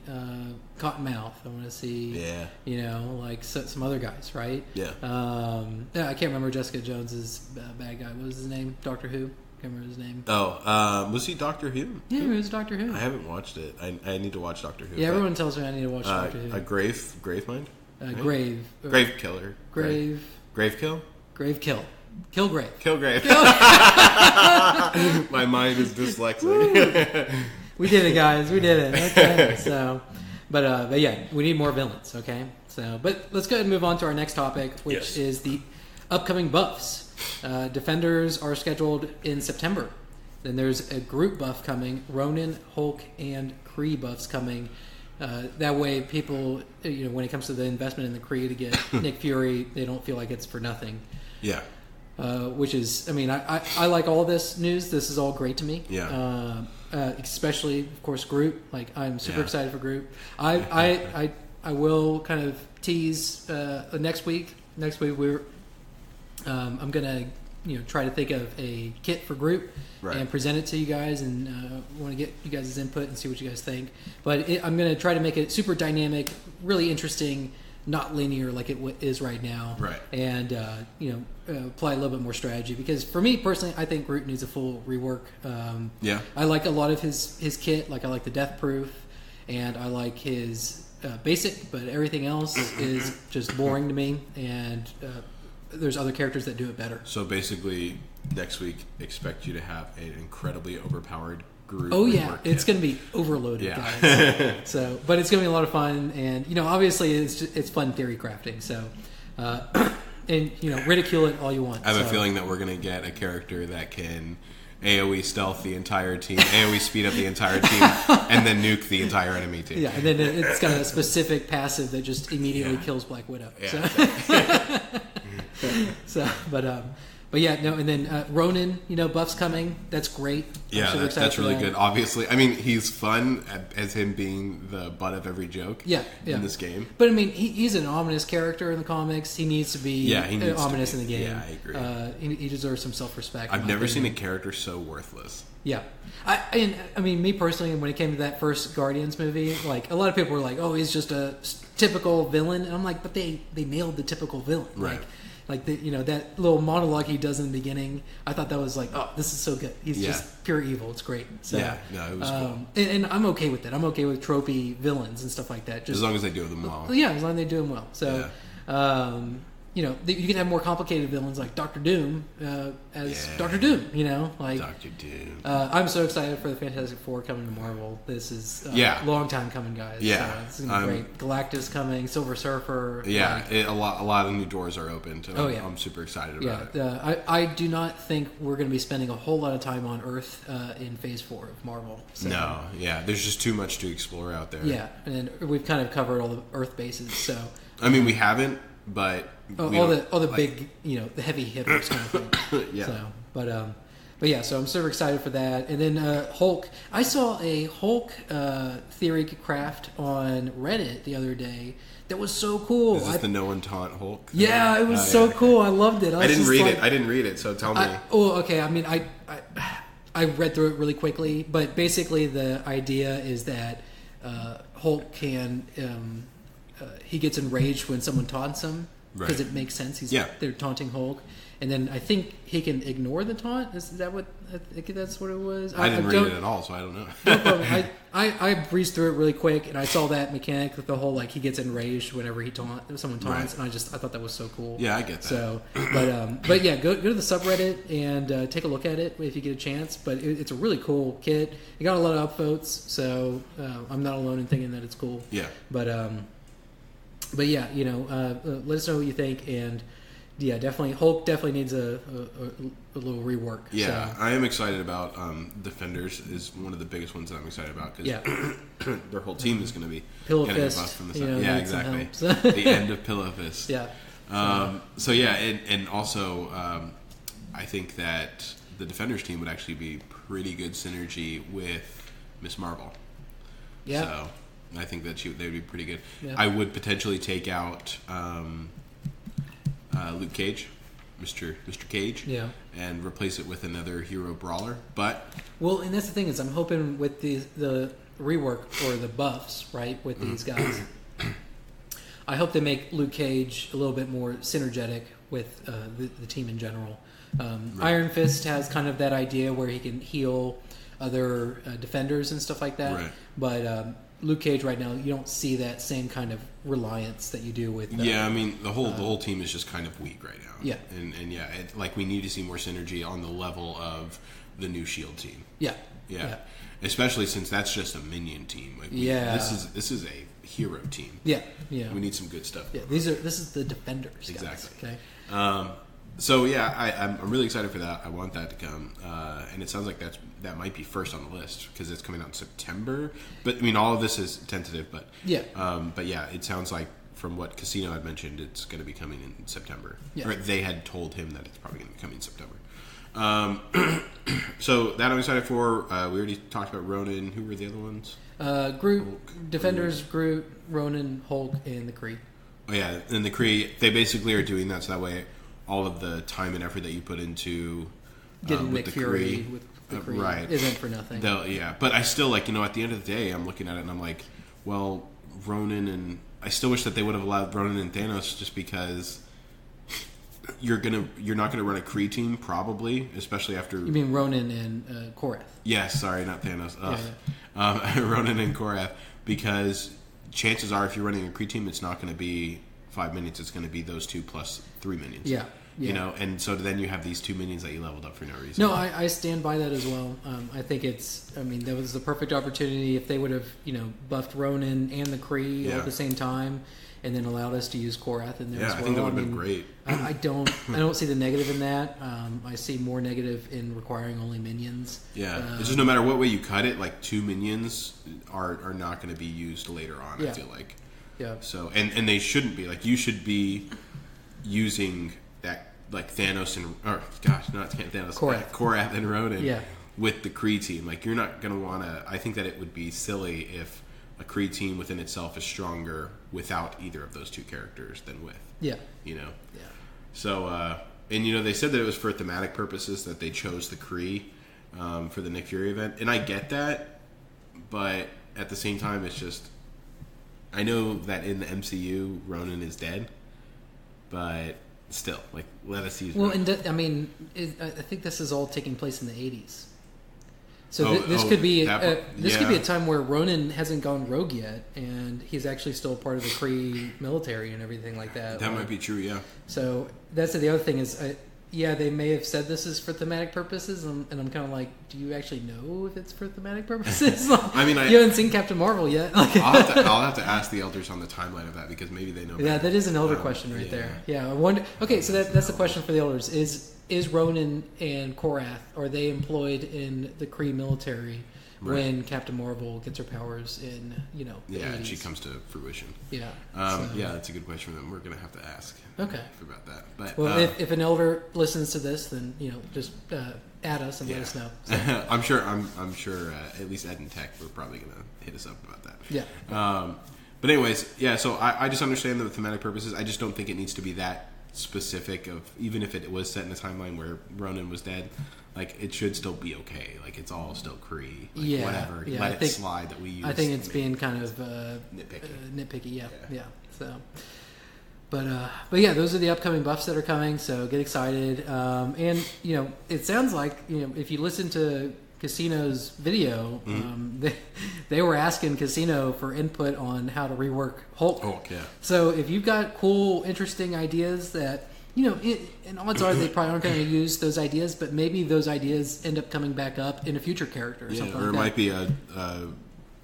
Cottonmouth. I want to see like some other guys, right? I can't remember Jessica Jones's bad guy. What was his name? Doctor Who. Can't remember his name. Was he Doctor Who? Yeah, he was Doctor Who. I haven't watched it. I need to watch Doctor Who. Yeah, everyone tells me I need to watch Doctor Who. A Gravemind? Right? Grave Killer. Grave Kill? Grave Kill. Kill Grave. Kill Grave. My mind is dyslexic. We did it, guys. We did it. Okay. So, but yeah, we need more villains. Okay. So, but let's go ahead and move on to our next topic, which is the upcoming buffs. Defenders are scheduled in September. Then there's a group buff coming. Ronin, Hulk, and Kree buffs coming. That way, people, when it comes to the investment in the Kree to get Nick Fury, they don't feel like it's for nothing. Yeah. Which is, I mean, I like all this news. This is all great to me. Yeah. Especially, of course, Groot. Like, I'm super excited for Groot. I will kind of tease next week. Next week I'm gonna try to think of a kit for Groot and present it to you guys, and want to get you guys' input and see what you guys think. But I'm gonna try to make it super dynamic, really interesting. Not linear like it is right now, and apply a little bit more strategy. Because for me personally, I think Groot needs a full rework. I like a lot of his kit. Like I like the Death Proof, and I like his basic. But everything else is just boring to me. And there's other characters that do it better. So basically, next week, expect you to have an incredibly overpowered Groot. Oh yeah, it's going to be overloaded, guys. So, but it's going to be a lot of fun, and obviously it's fun theory crafting. So, and ridicule it all you want. I have a feeling that we're going to get a character that can AOE stealth the entire team, AOE speed up the entire team, and then nuke the entire enemy team. Yeah, and then it's got a specific passive that just immediately kills Black Widow. Yeah. So, But yeah, no, and then Ronan, buff's coming. That's great. Yeah, that's really good. Obviously, I mean, he's fun as him being the butt of every joke. Yeah. In this game. But I mean, he's an ominous character in the comics. He needs to be ominous in the game. Yeah, I agree. He deserves some self-respect. I've never seen a character so worthless. Yeah. I mean, me personally, when it came to that first Guardians movie, like, a lot of people were like, oh, he's just a typical villain. And I'm like, but they nailed the typical villain. Right. Like that little monologue he does in the beginning, I thought that was like, oh, this is so good. He's just pure evil. It's great. So, it was cool. And I'm okay with that. I'm okay with tropey villains and stuff like that. Just, as long as they do them well. Yeah, as long as they do them well. So, you can have more complicated villains like Doctor Doom as Doctor Doom. Like Doctor Doom. I'm so excited for the Fantastic Four coming to Marvel. This is a long time coming, guys. Yeah, so this is gonna be great. Galactus coming, Silver Surfer. Yeah, a lot of new doors are opened. And I'm super excited about it. I do not think we're going to be spending a whole lot of time on Earth in Phase 4 of Marvel. So. No, there's just too much to explore out there. Yeah, and we've kind of covered all the Earth bases. So I mean, we haven't, but all the big, the heavy hitters kind of thing. Yeah. So, but yeah, so I'm super excited for that. And then Hulk. I saw a Hulk theory craft on Reddit the other day. That was so cool. Is this the no one taunt Hulk? Yeah, it was so cool. I loved it. I didn't read it. So tell me. Okay. I mean, I read through it really quickly, but basically the idea is that Hulk can he gets enraged when someone taunts him because it makes sense. They're taunting Hulk, and then I think he can ignore the taunt. Is that what? I think that's what it was. I didn't read it at all, so I don't know. No problem. I breezed through it really quick, and I saw that mechanic with the whole he gets enraged whenever someone taunts, and I thought that was so cool. Yeah, I get that. So, but yeah, go to the subreddit and take a look at it if you get a chance. But it's a really cool kit. It got a lot of upvotes, so I'm not alone in thinking that it's cool. Yeah. But yeah, let us know what you think, and yeah, definitely Hulk definitely needs a little rework. Yeah, so. I am excited about Defenders is one of the biggest ones that I'm excited about because their whole team is going to be Pillow Fist from the side. Yeah, exactly. The end of Pillow Fist. Yeah. So yeah, and also I think that the Defenders team would actually be pretty good synergy with Miss Marvel. Yeah. So I think that they would be pretty good. Yeah. I would potentially take out Luke Cage, Mr. Cage, and replace it with another hero brawler. But and that's the thing is, I'm hoping with the rework or the buffs, right, with these guys, I hope they make Luke Cage a little bit more synergetic with the team in general. Iron Fist has kind of that idea where he can heal other defenders and stuff like that, but Luke Cage right now, you don't see that same kind of reliance that you do with. I mean the whole team is just kind of weak right now. Yeah, and we need to see more synergy on the level of the new Shield team. Yeah. Especially since that's just a minion team. This is a hero team. Yeah. We need some good stuff. Yeah, this is the Defenders. Exactly. Guys, okay. So yeah, I'm really excited for that. I want that to come, and it sounds like that might be first on the list because it's coming out in September. But I mean, all of this is tentative. But it sounds like from what Casino had mentioned, it's going to be coming in September. Yeah. Or they had told him that it's probably going to be coming in September. So that I'm excited for. We already talked about Ronan. Who were the other ones? Groot, Hulk, Defenders, Groot, Ronan, Hulk, and the Kree. Oh yeah, and the Kree. They basically are doing that so that way all of the time and effort that you put into getting with the Kree, with the Kree isn't for nothing. But I still at the end of the day, I'm looking at it and I'm like, well, Ronan, and I still wish that they would have allowed Ronan and Thanos just because you're not gonna run a Kree team probably, especially after. You mean Ronan and Korath? Yes, sorry, not Thanos. Ronan and Korath, because chances are if you're running a Kree team, it's not going to be 5 minions. It's going to be those 2 plus 3 minions. Yeah. And so then you have these 2 minions that you leveled up for no reason. No, I stand by that as well. I think that was the perfect opportunity if they would have, buffed Ronan and the Kree all at the same time and then allowed us to use Korath in there as well. I think that would have been great. I don't see the negative in that. I see more negative in requiring only minions. Yeah. It's just no matter what way you cut it, like 2 minions are not going to be used later on, I feel like. Yeah. So and they shouldn't be. Like you should be using like Thanos not Thanos, Korath and Ronan with the Kree team. Like, you're not going to want to... I think that it would be silly if a Kree team within itself is stronger without either of those two characters than with. Yeah. You know? Yeah. So, and, you know, they said that it was for thematic purposes that they chose the Kree for the Nick Fury event. And I get that, but at the same time, it's just... I know that in the MCU, Ronan is dead, but... Still, like, let us use. Well, and I mean, I think this is all taking place in the 80s. So this could be could be a time where Ronan hasn't gone rogue yet, and he's actually still part of the Kree military and everything like that. That might be true, yeah. So that's the other thing is, they may have said this is for thematic purposes, and I'm kind of like, do you actually know if it's for thematic purposes? I mean, you haven't seen Captain Marvel yet. I'll have to ask the elders on the timeline of that because maybe they know. Yeah, that is an elder question right there. Yeah, I wonder. Okay, so that's the question for the elders: is Ronan and Korath, are they employed in the Kree military when Captain Marvel gets her powers in the 80s? She comes to fruition. Yeah, that's a good question for them. We're gonna have to ask. Okay, about that. But if an elder listens to this, then just add us and let us know. So. I'm sure at least Ed and Tech were probably gonna hit us up about that. Yeah. But anyways, yeah. So I just understand the thematic purposes. I just don't think it needs to be that specific of, even if it was set in a timeline where Ronan was dead, like, it should still be okay. Like, it's all still Kree. Like, whatever. Yeah, Let it slide that we use. I think it's being kind of nitpicky. Yeah. So, but yeah, those are the upcoming buffs that are coming. So get excited. And it sounds like if you listen to Casino's video, they were asking Casino for input on how to rework Hulk. Yeah. So if you've got cool, interesting ideas that and odds are they probably aren't going to use those ideas, but maybe those ideas end up coming back up in a future character or something. Or it like might be a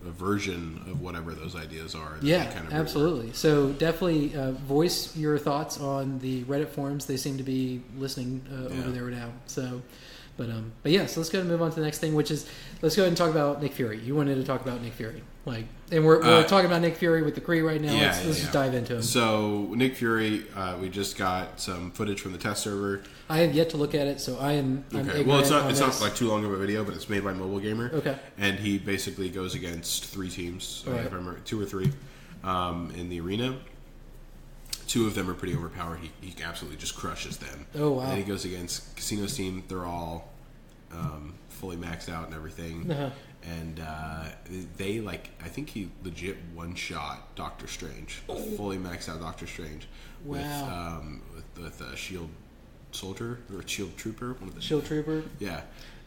version of whatever those ideas are. Yeah, absolutely. So definitely voice your thoughts on the Reddit forums. They seem to be listening over there now. So. But yeah, so let's go ahead and move on to the next thing, which is, let's go ahead and talk about Nick Fury. You wanted to talk about Nick Fury. And we're talking about Nick Fury with the Kree right now. Let's just dive into him. So, Nick Fury, we just got some footage from the test server. I have yet to look at it, so I'm okay. Well, it's not like too long of a video, but it's made by Mobile Gamer. Okay. And he basically goes against 3 teams, if I remember, 2 or 3, in the arena. 2 of them are pretty overpowered. He absolutely just crushes them. Oh, wow. And then he goes against Casino's team. They're all fully maxed out and everything. Uh-huh. And they, I think he legit one-shot Doctor Strange. Fully maxed out Doctor Strange. Wow. With a shield soldier, or a shield trooper. One of the shield trooper? Yeah.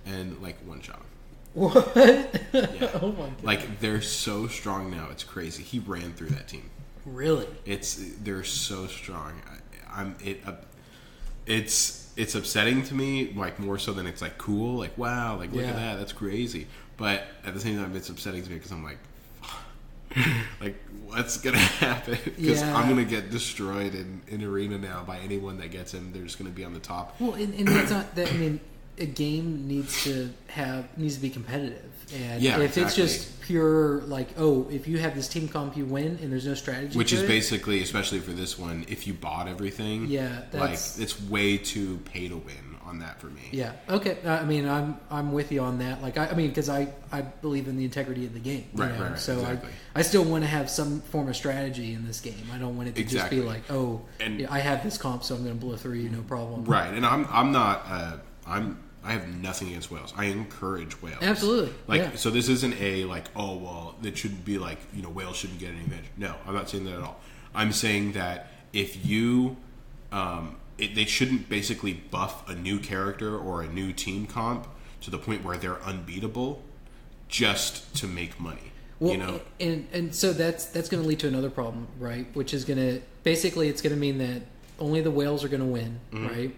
And, one-shot him. What? Yeah. Oh, my God. They're so strong now. It's crazy. He ran through that team. Really? They're so strong. It's upsetting to me, more so than it's cool. Wow, look at that, that's crazy. But at the same time, it's upsetting to me because I'm what's gonna happen? Because I'm gonna get destroyed in arena now by anyone that gets him. They're just gonna be on the top. Well, and that's not that. I mean, a game needs to be competitive. And if it's just pure, if you have this team comp, you win, and there's no strategy. Which is basically, especially for this one, if you bought everything, it's way too pay to win on that for me. Yeah. Okay. I mean, I'm with you on that. Because I believe in the integrity of the game. Right. So exactly. I still want to have some form of strategy in this game. I don't want it to just be I have this comp, so I'm going to blow through you, no problem. Right. And I'm not. I have nothing against whales. I encourage whales. Absolutely. So this isn't it shouldn't be whales shouldn't get any advantage. No, I'm not saying that at all. I'm saying that if you, they shouldn't basically buff a new character or a new team comp to the point where they're unbeatable just to make money. Well, and so that's going to lead to another problem, right? Which is going to, basically it's going to mean that only the whales are going to win, right?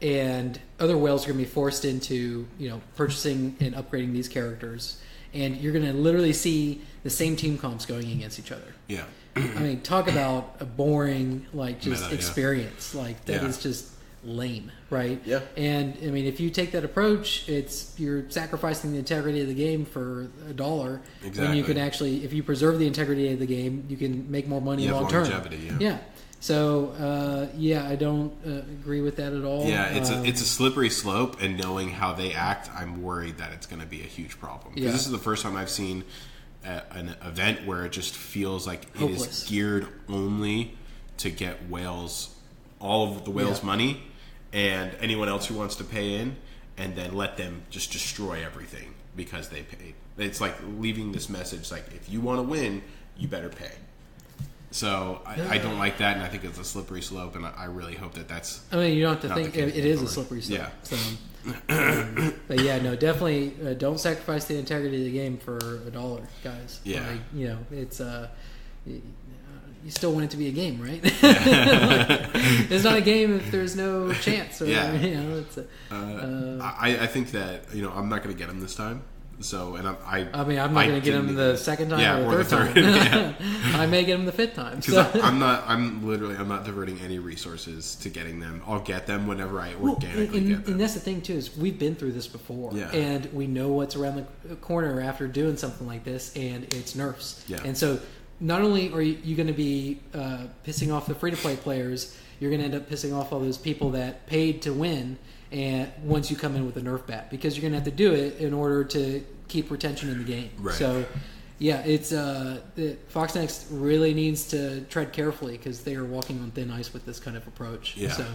And other whales are going to be forced into purchasing and upgrading these characters, and you're going to literally see the same team comps going against each other. Yeah. I mean, talk about a boring Meta, experience. That is just lame, right? Yeah. And I mean, if you take that approach, you're sacrificing the integrity of the game for $1. Exactly. When you can actually, if you preserve the integrity of the game, you can make more money long term. Longevity, Yeah. So I don't agree with that at all. Yeah, it's a slippery slope, and knowing how they act, I'm worried that it's going to be a huge problem. Because this is the first time I've seen an event where it just feels like hopeless. It is geared only to get all of the whales' money, and anyone else who wants to pay in, and then let them just destroy everything because they paid. It's like leaving this message like, if you want to win, you better pay. So I don't like that, and I think it's a slippery slope, and I really hope that's. I mean, you don't have to think it is a slippery slope. Yeah. So, but yeah, no, definitely don't sacrifice the integrity of the game for $1, guys. Yeah. Like, it's you still want it to be a game, right? It's not a game if there's no chance. Or, it's I think that I'm not going to get him this time. So, and I'm not going to get him the second time or the third time. I may get him the fifth time. Because I'm not diverting any resources to getting them. I'll get them whenever I organically get them. And that's the thing too, is we've been through this before, and we know what's around the corner after doing something like this, and it's nerfs. Yeah. And so, not only are you going to be pissing off the free-to-play players, you're going to end up pissing off all those people that paid to win. And once you come in with a Nerf bat, because you're going to have to do it in order to keep retention in the game. Right. So, yeah, it's Fox Next really needs to tread carefully because they are walking on thin ice with this kind of approach. Yeah. So,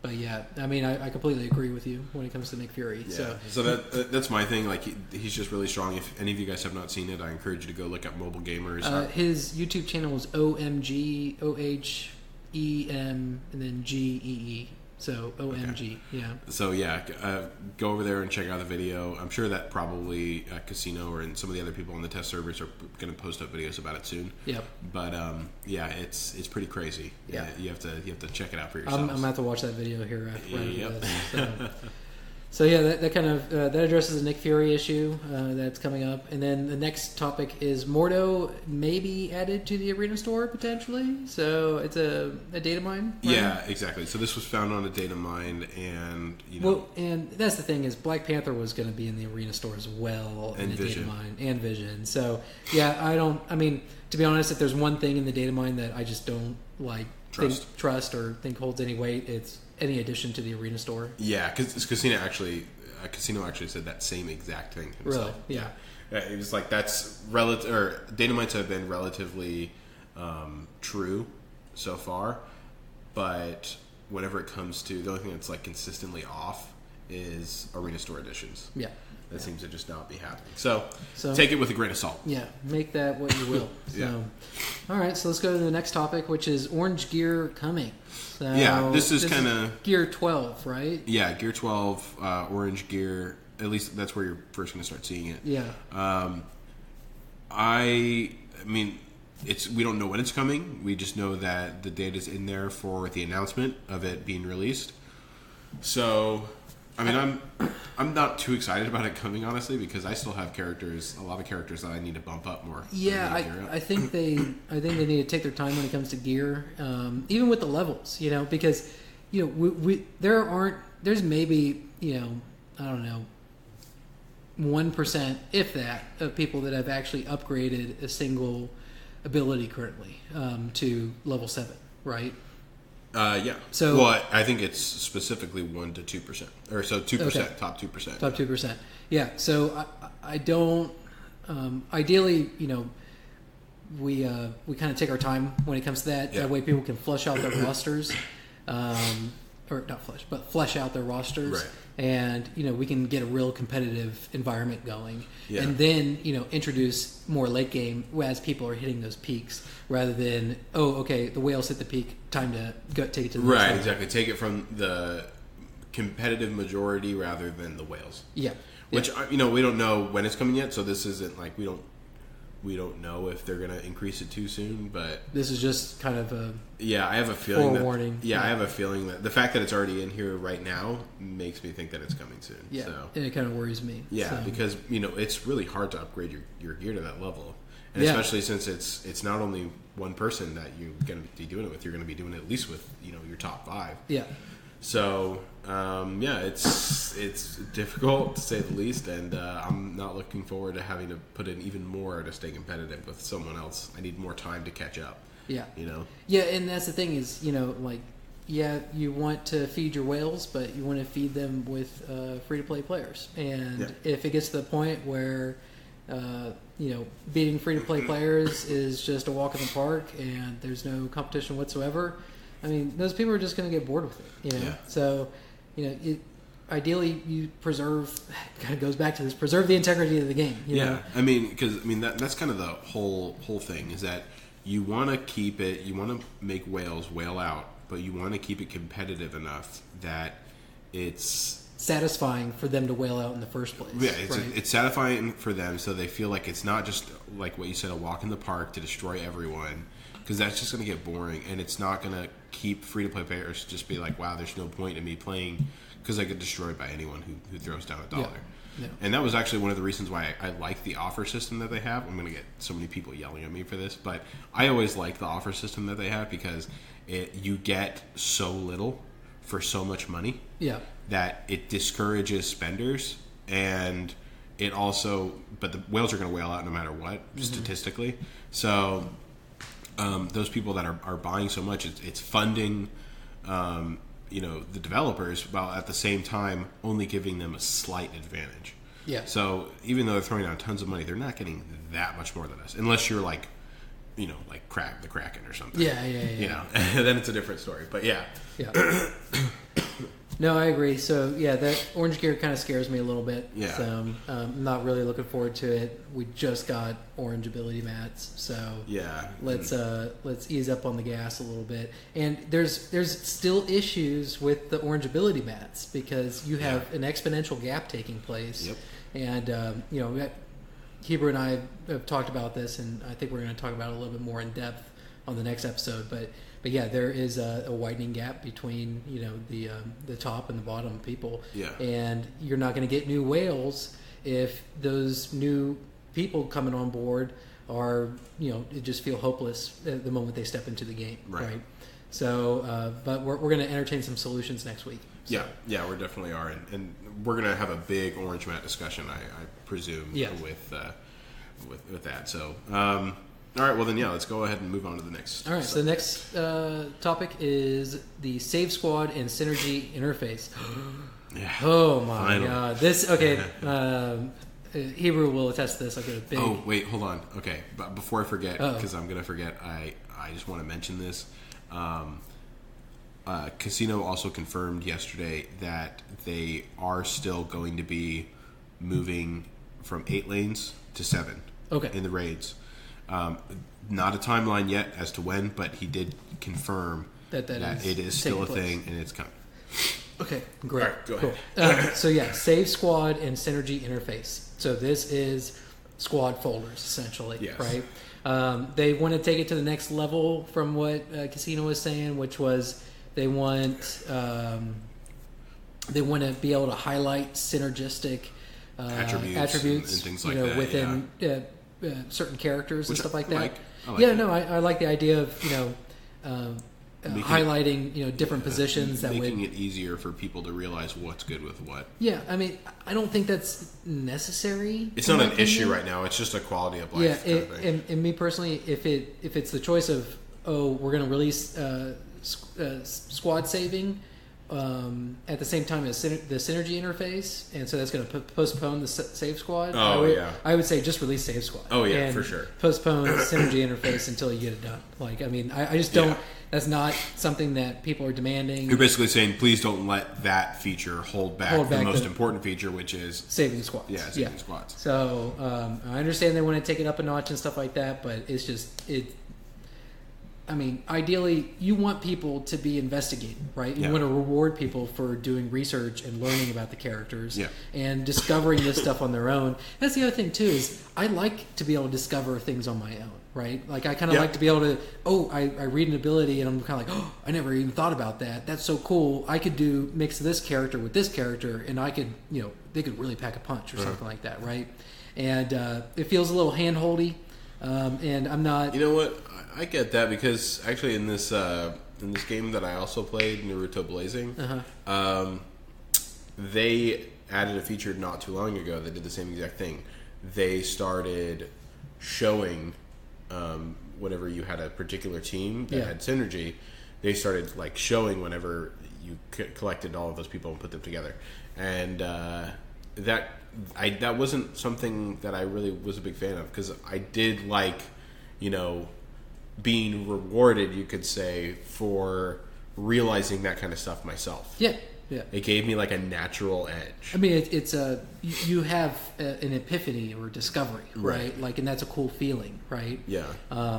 but yeah, I mean, I completely agree with you when it comes to Nick Fury. Yeah. So that's my thing. Like he's just really strong. If any of you guys have not seen it, I encourage you to go look up Mobile Gamers. His YouTube channel is OMG OHEM and then GEE. So OMG, yeah. So go over there and check out the video. I'm sure that probably Casino or some of the other people on the test servers are going to post up videos about it soon. Yep. But it's pretty crazy. Yeah. You have to check it out for yourself. I'm gonna have to watch that video here after this. So yeah, that kind of that addresses the Nick Fury issue that's coming up, and then the next topic is Mordo may be added to the Arena Store potentially. So it's a data mine. Right? Yeah, exactly. So this was found on a data mine, and well, and that's the thing is Black Panther was going to be in the Arena Store as well, and in the Vision. data mine and Vision. So yeah, I mean, to be honest, if there's one thing in the data mine that I just don't like trust or think holds any weight, it's any addition to the Arena Store. Yeah, because Casino actually said that same exact thing himself. Really? Yeah. It was like that's relative, or data mines have been relatively true so far, but whenever it comes to the only thing that's like consistently off is Arena Store editions. Yeah. That seems to just not be happening. So take it with a grain of salt. Yeah, make that what you will. All right, so let's go to the next topic, which is Orange Gear coming. So this is kind of Gear 12, right? Yeah, Gear 12, Orange Gear. At least that's where you're first going to start seeing it. Yeah. I mean, we don't know when it's coming. We just know that the date is in there for the announcement of it being released. So, I mean, I'm not too excited about it coming, honestly, because I still have a lot of characters that I need to bump up more. Yeah, I think they need to take their time when it comes to gear, even with the levels, because there's maybe I don't know 1%, if that, of people that have actually upgraded a single ability currently to level 7, right? Yeah. So, I think it's specifically 1% to 2%, or so 2%, okay. Top 2%. Top 2%. Yeah. So I don't. Ideally, we kind of take our time when it comes to that. Yeah. That way, people can flesh out their rosters, or not flesh, but flesh out their rosters, right. And we can get a real competitive environment going, yeah. And then introduce more late game as people are hitting those peaks, rather than the whales hit the peak, time to go take it to the next level. Exactly. Take it from the competitive majority rather than the whales. Yeah. Which we don't know when it's coming yet, so this isn't like we don't know if they're going to increase it too soon, but this is just kind of a I have a feeling forewarning. I have a feeling that the fact that it's already in here right now makes me think that it's coming soon. Yeah, so. And it kind of worries me. Yeah, so. Because it's really hard to upgrade your gear to that level, and especially since it's not only one person that you're going to be doing it with. You're going to be doing it at least with your top 5. Yeah. So it's difficult to say the least, and I'm not looking forward to having to put in even more to stay competitive with someone else. I need more time to catch up. Yeah. You know? Yeah, and that's the thing is, like, yeah, you want to feed your whales, but you want to feed them with free-to-play players. And if it gets to the point where, beating free-to-play players is just a walk in the park and there's no competition whatsoever, I mean, those people are just going to get bored with it, Yeah. So, ideally, you kind of goes back to this, preserve the integrity of the game. You know? I mean, that's kind of the whole thing is that you want to keep it, you want to make whales whale out, but you want to keep it competitive enough that it's satisfying for them to whale out in the first place. Yeah, it's satisfying for them, so they feel like it's not just like what you said, a walk in the park to destroy everyone, because that's just going to get boring, and it's not going to keep free-to-play players just be like, wow, there's no point in me playing because I get destroyed by anyone who throws down $1. Yeah. And that was actually one of the reasons why I like the offer system that they have. I'm going to get so many people yelling at me for this, but I always like the offer system that they have because you get so little for so much money that it discourages spenders, and it also, but the whales are going to whale out no matter what, statistically. So those people that are buying so much, it's funding the developers, while at the same time only giving them a slight advantage. Yeah. So even though they're throwing down tons of money, they're not getting that much more than us, unless you're like, like the Kraken or something. Yeah. Then it's a different story. But yeah. No, I agree. So yeah, that orange gear kind of scares me a little bit. Yeah. So I'm not really looking forward to it. We just got orange ability mats, so yeah. Let's ease up on the gas a little bit. And there's still issues with the orange ability mats because you have an exponential gap taking place. Yep. And Hebrew and I have talked about this, and I think we're going to talk about it a little bit more in depth on the next episode. But yeah, there is a widening gap between the top and the bottom people. Yeah. And you're not going to get new whales if those new people coming on board are just feel hopeless at the moment they step into the game. Right. So, but we're going to entertain some solutions next week. So. Yeah, we definitely are, and we're going to have a big orange mat discussion, I presume, with that. So. All right, well then, let's go ahead and move on to the next. All right, so the next topic is the Save Squad and Synergy interface. Oh my God! Hebrew will attest to this. I'll get a big. Oh wait, hold on. Okay, but before I forget, because I'm gonna forget, I just want to mention this. Casino also confirmed yesterday that they are still going to be moving from 8 lanes to 7. Okay. In the raids. Not a timeline yet as to when, but he did confirm that it is still a thing and it's coming. Okay, great. All right, go ahead. Cool. So Save Squad and Synergy interface. So this is squad folders essentially, yes. Right? They want to take it to the next level from what Casino was saying, which was they want to be able to highlight synergistic attributes and things like that within. Certain characters and stuff like that. I like the idea of highlighting different positions that making it easier for people to realize what's good with what. Yeah, I mean, I don't think that's necessary. It's not an issue right now. It's just a quality of life. Yeah, and me personally, if it's the choice of we're going to release squad saving. At the same time as the synergy interface, and so that's going to postpone the Save Squad. I would say just release Save Squad. Oh yeah, and for sure. Postpone synergy interface until you get it done. Like, I mean, I just don't. Yeah. That's not something that people are demanding. You're basically saying, please don't let that feature hold back the most important feature, which is saving squads. Yeah, saving squads. So I understand they want to take it up a notch and stuff like that, but it's just it. I mean, ideally, you want people to be investigating, right? You want to reward people for doing research and learning about the characters and discovering this stuff on their own. That's the other thing, too, is I like to be able to discover things on my own, right? Like, I kind of like to be able to, I read an ability and I'm kind of like, I never even thought about that. That's so cool. I could mix this character with this character and I could, they could really pack a punch or something like that, right? And it feels a little hand-holdy. And I'm not... You know what? I get that because actually in this game that I also played, Naruto Blazing, they added a feature not too long ago that did the same exact thing. They started showing whenever you had a particular team that Yeah. had synergy, they started like showing whenever you collected all of those people and put them together, and that wasn't something that I really was a big fan of, because I did like, being rewarded, you could say, for realizing that kind of stuff myself. Yeah. Yeah. It gave me like a natural edge. I mean, it's you have an epiphany or discovery, right? Like, and that's a cool feeling, right? Yeah.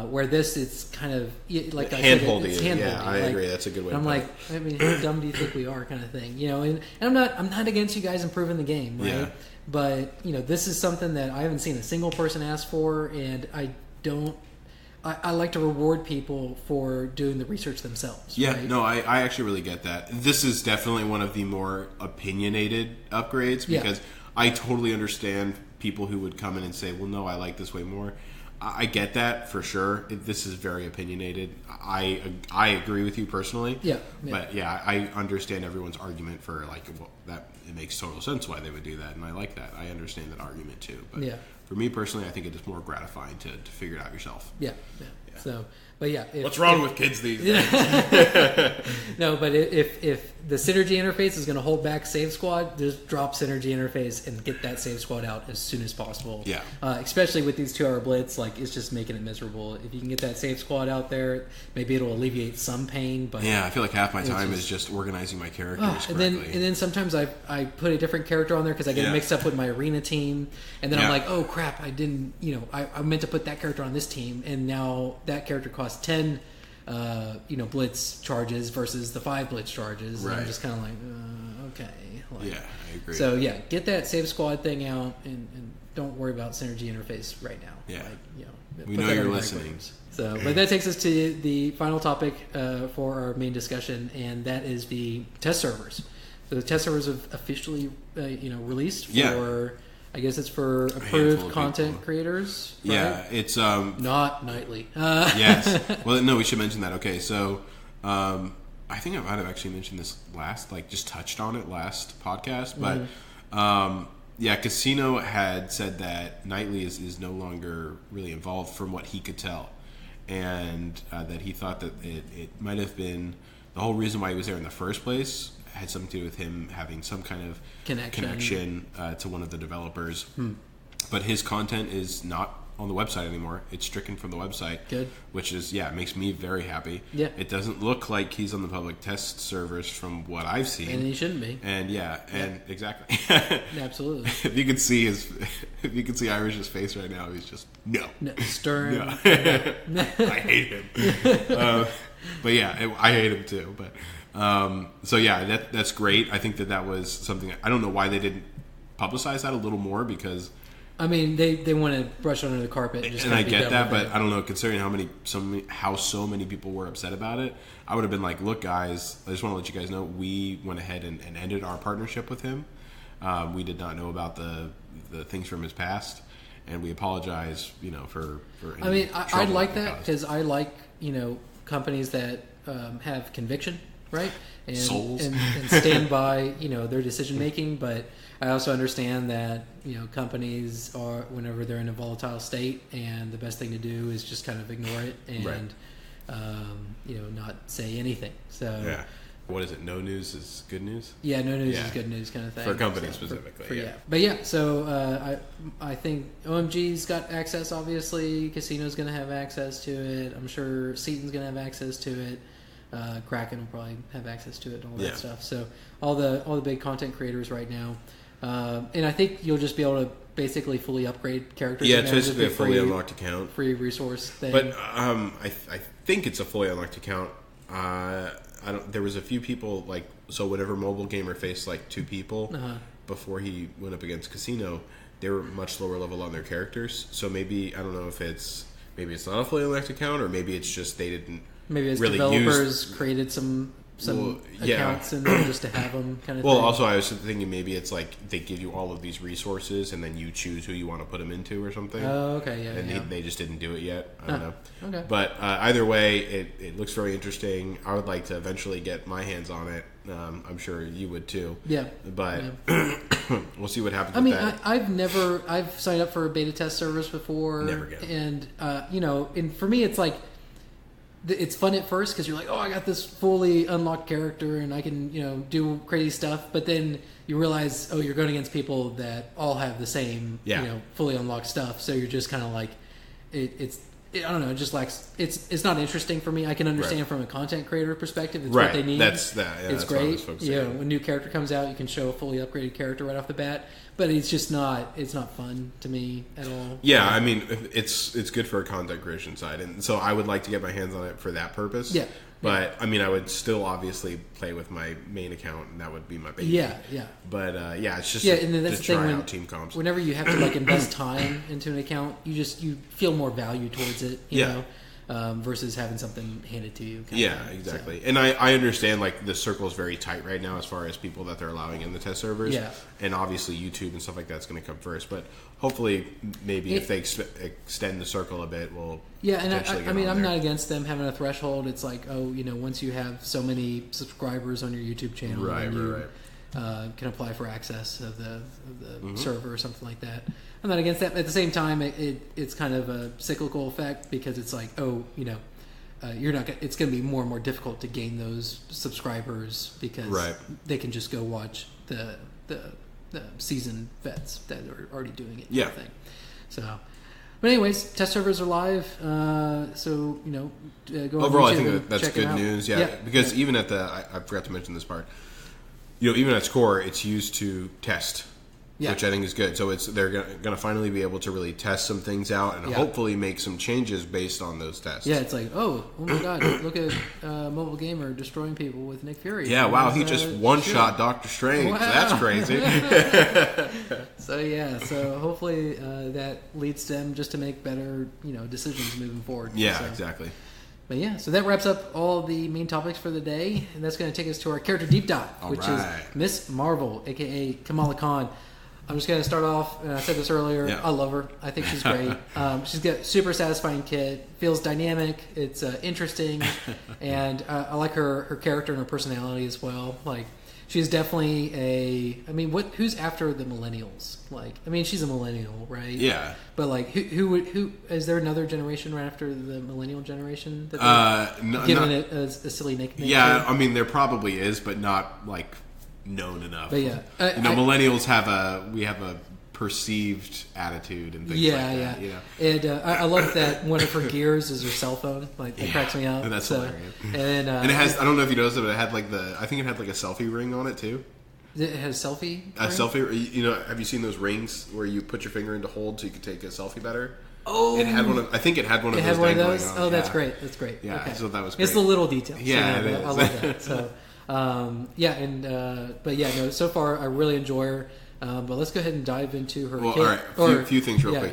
Where this, it's kind of like hand-holding. It's hand-holding. Yeah, I agree. That's a good way. I'm like, I mean, how dumb do you think we are, kind of thing, And I'm not against you guys improving the game, right? Yeah. But this is something that I haven't seen a single person ask for, and I like to reward people for doing the research themselves. Yeah, right? no, I actually really get that. This is definitely one of the more opinionated upgrades, because I totally understand people who would come in and say, well, no, I like this way more. I get that for sure. This is very opinionated. I agree with you personally. Yeah. But yeah, I understand everyone's argument for like, well, that it makes total sense why they would do that, and I like that. I understand that argument too. But for me personally, I think it is more gratifying to figure it out yourself. Yeah. So, but yeah. What's wrong with kids these days? No, but if the synergy interface is going to hold back Save Squad, just drop synergy interface and get that Save Squad out as soon as possible. Yeah. Especially with these 2-hour blitz, like, it's just making it miserable. If you can get that Save Squad out there, maybe it'll alleviate some pain. But yeah, I feel like half my time is just organizing my characters correctly. And then sometimes I put a different character on there because I get mixed up with my arena team, and then I'm like, oh crap, I didn't, I meant to put that character on this team, and now that character costs 10 blitz charges versus the 5 blitz charges. Right. And I'm just kind of like, okay. Like, yeah, I agree. So yeah, get that Save Squad thing out, and don't worry about synergy interface right now. Yeah. Like, we put know that you're on the listening. backwards. So, but that takes us to the final topic for our main discussion, and that is the test servers. So the test servers have officially, released for. I guess it's for approved content creators. Right? Yeah, it's not nightly. Yes. Well, no, we should mention that. Okay, so I think I might have actually mentioned this just touched on it last podcast, but Casino had said that nightly is no longer really involved from what he could tell, and that he thought that it might have been the whole reason why he was there in the first place had something to do with him having some kind of connection to one of the developers. But his content is not on the website anymore. It's stricken from the website. Good. Which is, makes me very happy. Yeah. It doesn't look like he's on the public test servers from what I've seen. And he shouldn't be. And exactly. Absolutely. If you could see Irish's face right now, he's just no stern. No. I hate him. But yeah, I hate him too. But that's great. I think that was something. I don't know why they didn't publicize that a little more, because I mean they want to brush it under the carpet. And I get that, but I don't know. Considering how so many people were upset about it, I would have been like, look, guys, I just want to let you guys know we went ahead and ended our partnership with him. We did not know about the things from his past, and we apologize, for any I mean, I like that, because I like, companies that have conviction, right? And, souls. And stand by, their decision making. But I also understand that, companies are, whenever they're in a volatile state, and the best thing to do is just kind of ignore it and, not say anything. So yeah. What is it? No news is good news? Yeah, no news is good news, kind of thing. For companies specifically, But yeah, so I think OMG's got access, obviously. Casino's going to have access to it. I'm sure Seaton's going to have access to it. Kraken will probably have access to it and all that stuff. So all the big content creators right now. And I think you'll just be able to basically fully upgrade characters. Yeah, it's basically a fully unlocked account. Free resource thing. But I think it's a fully unlocked account. There was a few people, so whenever Mobile Gamer faced 2 people before he went up against Casino, they were much lower level on their characters. So maybe, I don't know if maybe it's not a fully unlocked account, or maybe it's just they didn't maybe as really developers created some accounts in there just to have them kind of Well, thing. also I was thinking maybe it's like they give you all of these resources and then you choose who you want to put them into or something. Oh, okay, yeah. And they just didn't do it yet. I don't know. Okay. But either way, it looks very interesting. I would like to eventually get my hands on it. I'm sure you would too. Yeah. But we'll see what happens I with mean, that. I've signed up for a beta test service before. Never again. And, and for me, it's like, it's fun at first because you're like, oh, I got this fully unlocked character and I can, do crazy stuff. But then you realize, oh, you're going against people that all have the same, fully unlocked stuff. So you're just kind of like, I don't know, it just lacks, it's not interesting for me. I can understand from a content creator perspective, it's what they need. That's that. Yeah, it's that's great. when a new character comes out, you can show a fully upgraded character right off the bat. But it's just not fun to me at all. Yeah, I mean, it's good for a content creation side, and so I would like to get my hands on it for that purpose. Yeah. But, I mean, I would still obviously play with my main account, and that would be my baby. Yeah. But, it's just and then that's to the thing try when, out team comps. Whenever you have to, invest time into an account, you feel more value towards it, you know, versus having something handed to you. Exactly. So. And I understand, the circle is very tight right now as far as people that they're allowing in the test servers. Yeah. And obviously YouTube and stuff like that's going to come first. But hopefully, maybe if they extend the circle a bit, we'll and I'm not against them having a threshold. It's like, once you have so many subscribers on your YouTube channel, you can apply for access of the server or something like that. I'm not against that. At the same time, it's kind of a cyclical effect because it's like, you're not. It's going to be more and more difficult to gain those subscribers because they can just go watch the seasoned vets that are already doing it. Yeah. Kind of thing. So, but anyways, test servers are live. So go overall, on YouTube, I think that's good news. Yeah, because even at I forgot to mention this part. Even at its core, it's used to test. Which I think is good. So they're going to finally be able to really test some things out and hopefully make some changes based on those tests. Yeah, it's like, oh my God, look at Mobile Gamer destroying people with Nick Fury. Yeah, wow, he just one-shot Doctor Strange. Wow. That's crazy. So hopefully that leads them just to make better, decisions moving forward. Yeah, exactly. But so that wraps up all the main topics for the day, and that's going to take us to our character deep dive, which is Miss Marvel, aka Kamala Khan. I'm just going to start off, and I said this earlier, I love her. I think she's great. She's got a super satisfying kit, feels dynamic, it's interesting, and I like her character and her personality as well. She's definitely who's after the millennials? She's a millennial, right? Yeah. But who is there another generation right after the millennial generation that given it a silly nickname? Yeah, there probably is, but not known enough. But millennials have a perceived attitude and things like that. And I love that one of her gears is her cell phone. That cracks me up. And that's hilarious. And it has, I don't know if you noticed it, but it had I think it had a selfie ring on it too. It has a selfie? A selfie, have you seen those rings where you put your finger in to hold so you can take a selfie better? Oh, it had one of. I think it had one of those. It had one of those. On. Oh, that's great. That's great. Yeah, okay. so that was great. It's the little details. Yeah, it is. I love that. So, so far I really enjoy her. But let's go ahead and dive into her. Well, all right. A few things real quick.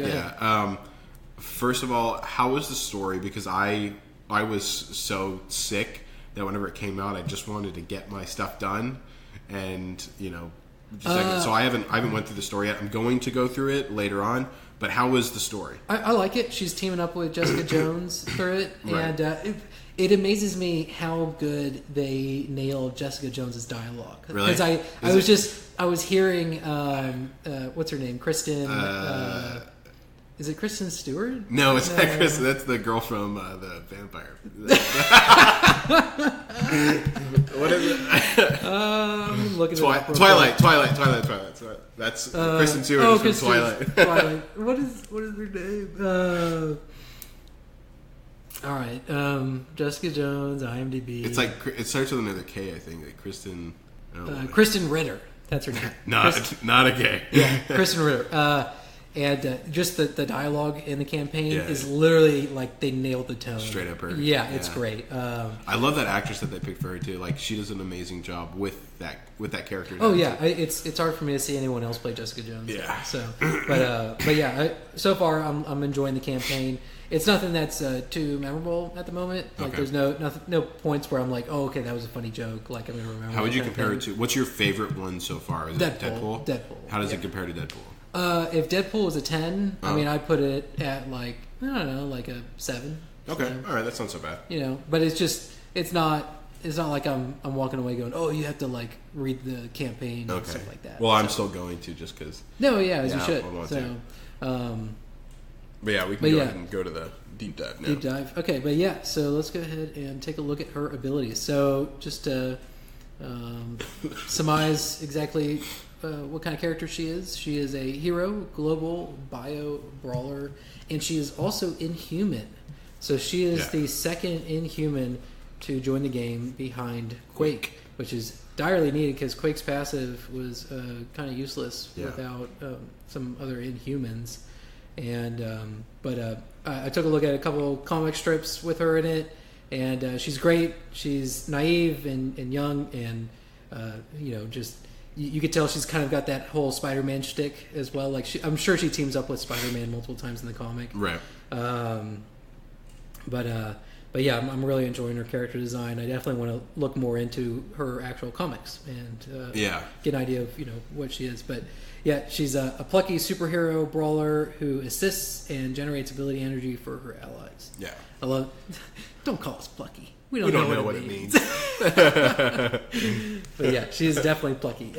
First of all, how was the story? Because I was so sick that whenever it came out, I just wanted to get my stuff done, and so I haven't went through the story yet. I'm going to go through it later on. But how was the story? I like it. She's teaming up with Jessica Jones through it, and it amazes me how good they nailed Jessica Jones's dialogue. Really? Because I was hearing what's her name, Kristen. Is it Kristen Stewart? No, it's not Kristen. That's the girl from the Vampire. What is it? Looking Twilight. That's Kristen Stewart from Twilight. What is her name? All right, Jessica Jones, IMDb. It's it starts with another K, I think. Kristen. Kristen Ritter. That's her name. Not a K. Yeah, Kristen Ritter. And just the dialogue in the campaign is literally they nailed the tone. Straight up her. Yeah, it's great. I love that actress that they picked for her too. She does an amazing job with that character. Oh yeah, it's hard for me to see anyone else play Jessica Jones. Yeah. So, but so far I'm enjoying the campaign, It's nothing that's too memorable at the moment. Like, there's no points where I'm like, oh, okay, that was a funny joke. Like, I'm gonna remember. How would you compare it to? What's your favorite one so far? Is it Deadpool? Deadpool. How does it compare to Deadpool? If Deadpool was a 10, I mean, I'd put it at like, I don't know, like a 7. Okay, all right, that's not so bad. But it's not like I'm walking away going, oh, you have to like read the campaign and stuff like that. Well, I'm still going to just because. No, as you should. I want to. But yeah, we can go ahead and go to the deep dive now. Deep dive. Okay, but yeah, so let's go ahead and take a look at her abilities. So just to surmise exactly what kind of character she is. She is a hero, global bio brawler, and she is also inhuman. So she is the second inhuman to join the game behind Quake, which is direly needed because Quake's passive was kind of useless without some other inhumans. And I took a look at a couple comic strips with her in it, and she's great. She's naive and young, and just you could tell she's kind of got that whole Spider-Man shtick as well. Like I'm sure she teams up with Spider-Man multiple times in the comic, right? But yeah, I'm really enjoying her character design. I definitely want to look more into her actual comics and get an idea of what she is. But yeah, she's a plucky superhero brawler who assists and generates ability energy for her allies. Yeah, I love. Don't call us plucky. We don't know what it means. But yeah, she is definitely plucky.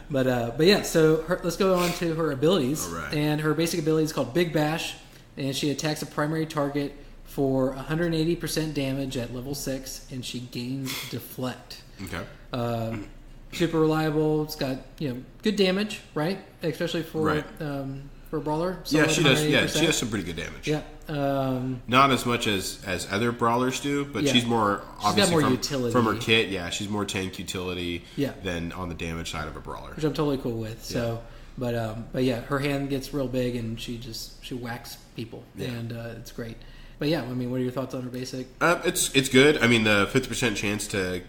But yeah, so let's go on to her abilities. All right. And her basic ability is called Big Bash, and she attacks a primary target for 180% damage at level 6, and she gains Deflect. Okay. Super reliable. It's got good damage, right? Especially for a brawler. Yeah, she does. Yeah, she has some pretty good damage. Yeah. Not as much as other brawlers do, but she's more obviously got more utility from her kit. Yeah, she's more tank utility than on the damage side of a brawler, which I'm totally cool with. So, but yeah, her hand gets real big and she whacks people, and it's great. But yeah, I mean, what are your thoughts on her basic? It's good. I mean, the 50% chance to,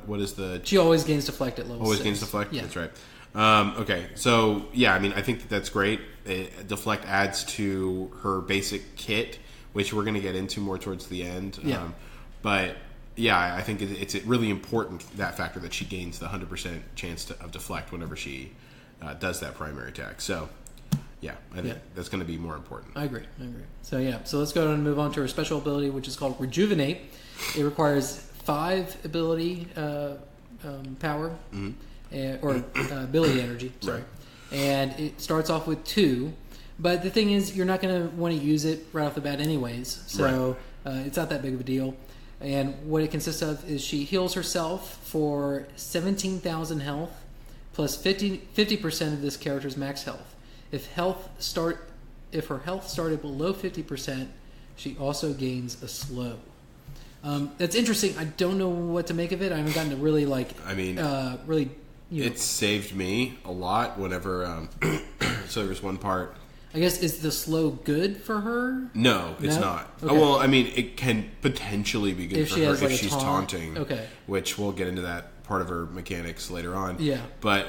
what is the? She always gains Deflect at level 6. Always gains Deflect. Yeah, that's right. Okay, so yeah, I mean, I think that's great. Deflect adds to her basic kit, which we're going to get into more towards the end. Yeah. But yeah, I think it's really important, that factor, that she gains the 100% chance of Deflect whenever she does that primary attack. So. Yeah, I think that's going to be more important. I agree. So let's go and move on to her special ability, which is called Rejuvenate. It requires 5 ability power, or ability energy, sorry. Right. And it starts off with 2. But the thing is, you're not going to want to use it right off the bat anyways. So it's not that big of a deal. And what it consists of is she heals herself for 17,000 health, plus 50% of this character's max health. If her health started below 50%, she also gains a slow. That's interesting. I don't know what to make of it. I haven't gotten to really it saved me a lot whenever. So there was one part. I guess, is the slow good for her? No, it's not. Okay. Well, I mean, it can potentially be good for her if she's taunting. Okay. Which we'll get into that part of her mechanics later on. Yeah. But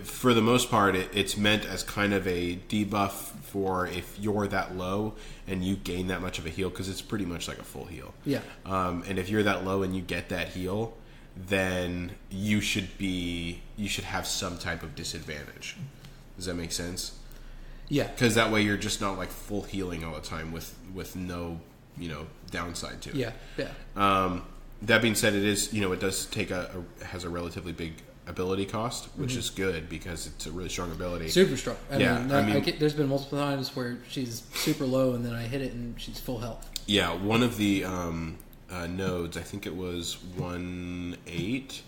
for the most part, it's meant as kind of a debuff for if you're that low and you gain that much of a heal, because it's pretty much like a full heal. Yeah. And if you're that low and you get that heal, then you should have some type of disadvantage. Does that make sense? Yeah. Because that way you're just not like full healing all the time with no downside to it. Yeah. Yeah. That being said, it is it does take has a relatively big ability cost, which is good because it's a really strong ability. Super strong. I mean, there's been multiple times where she's super low and then I hit it and she's full health. Yeah, one of the nodes, I think it was 1-8.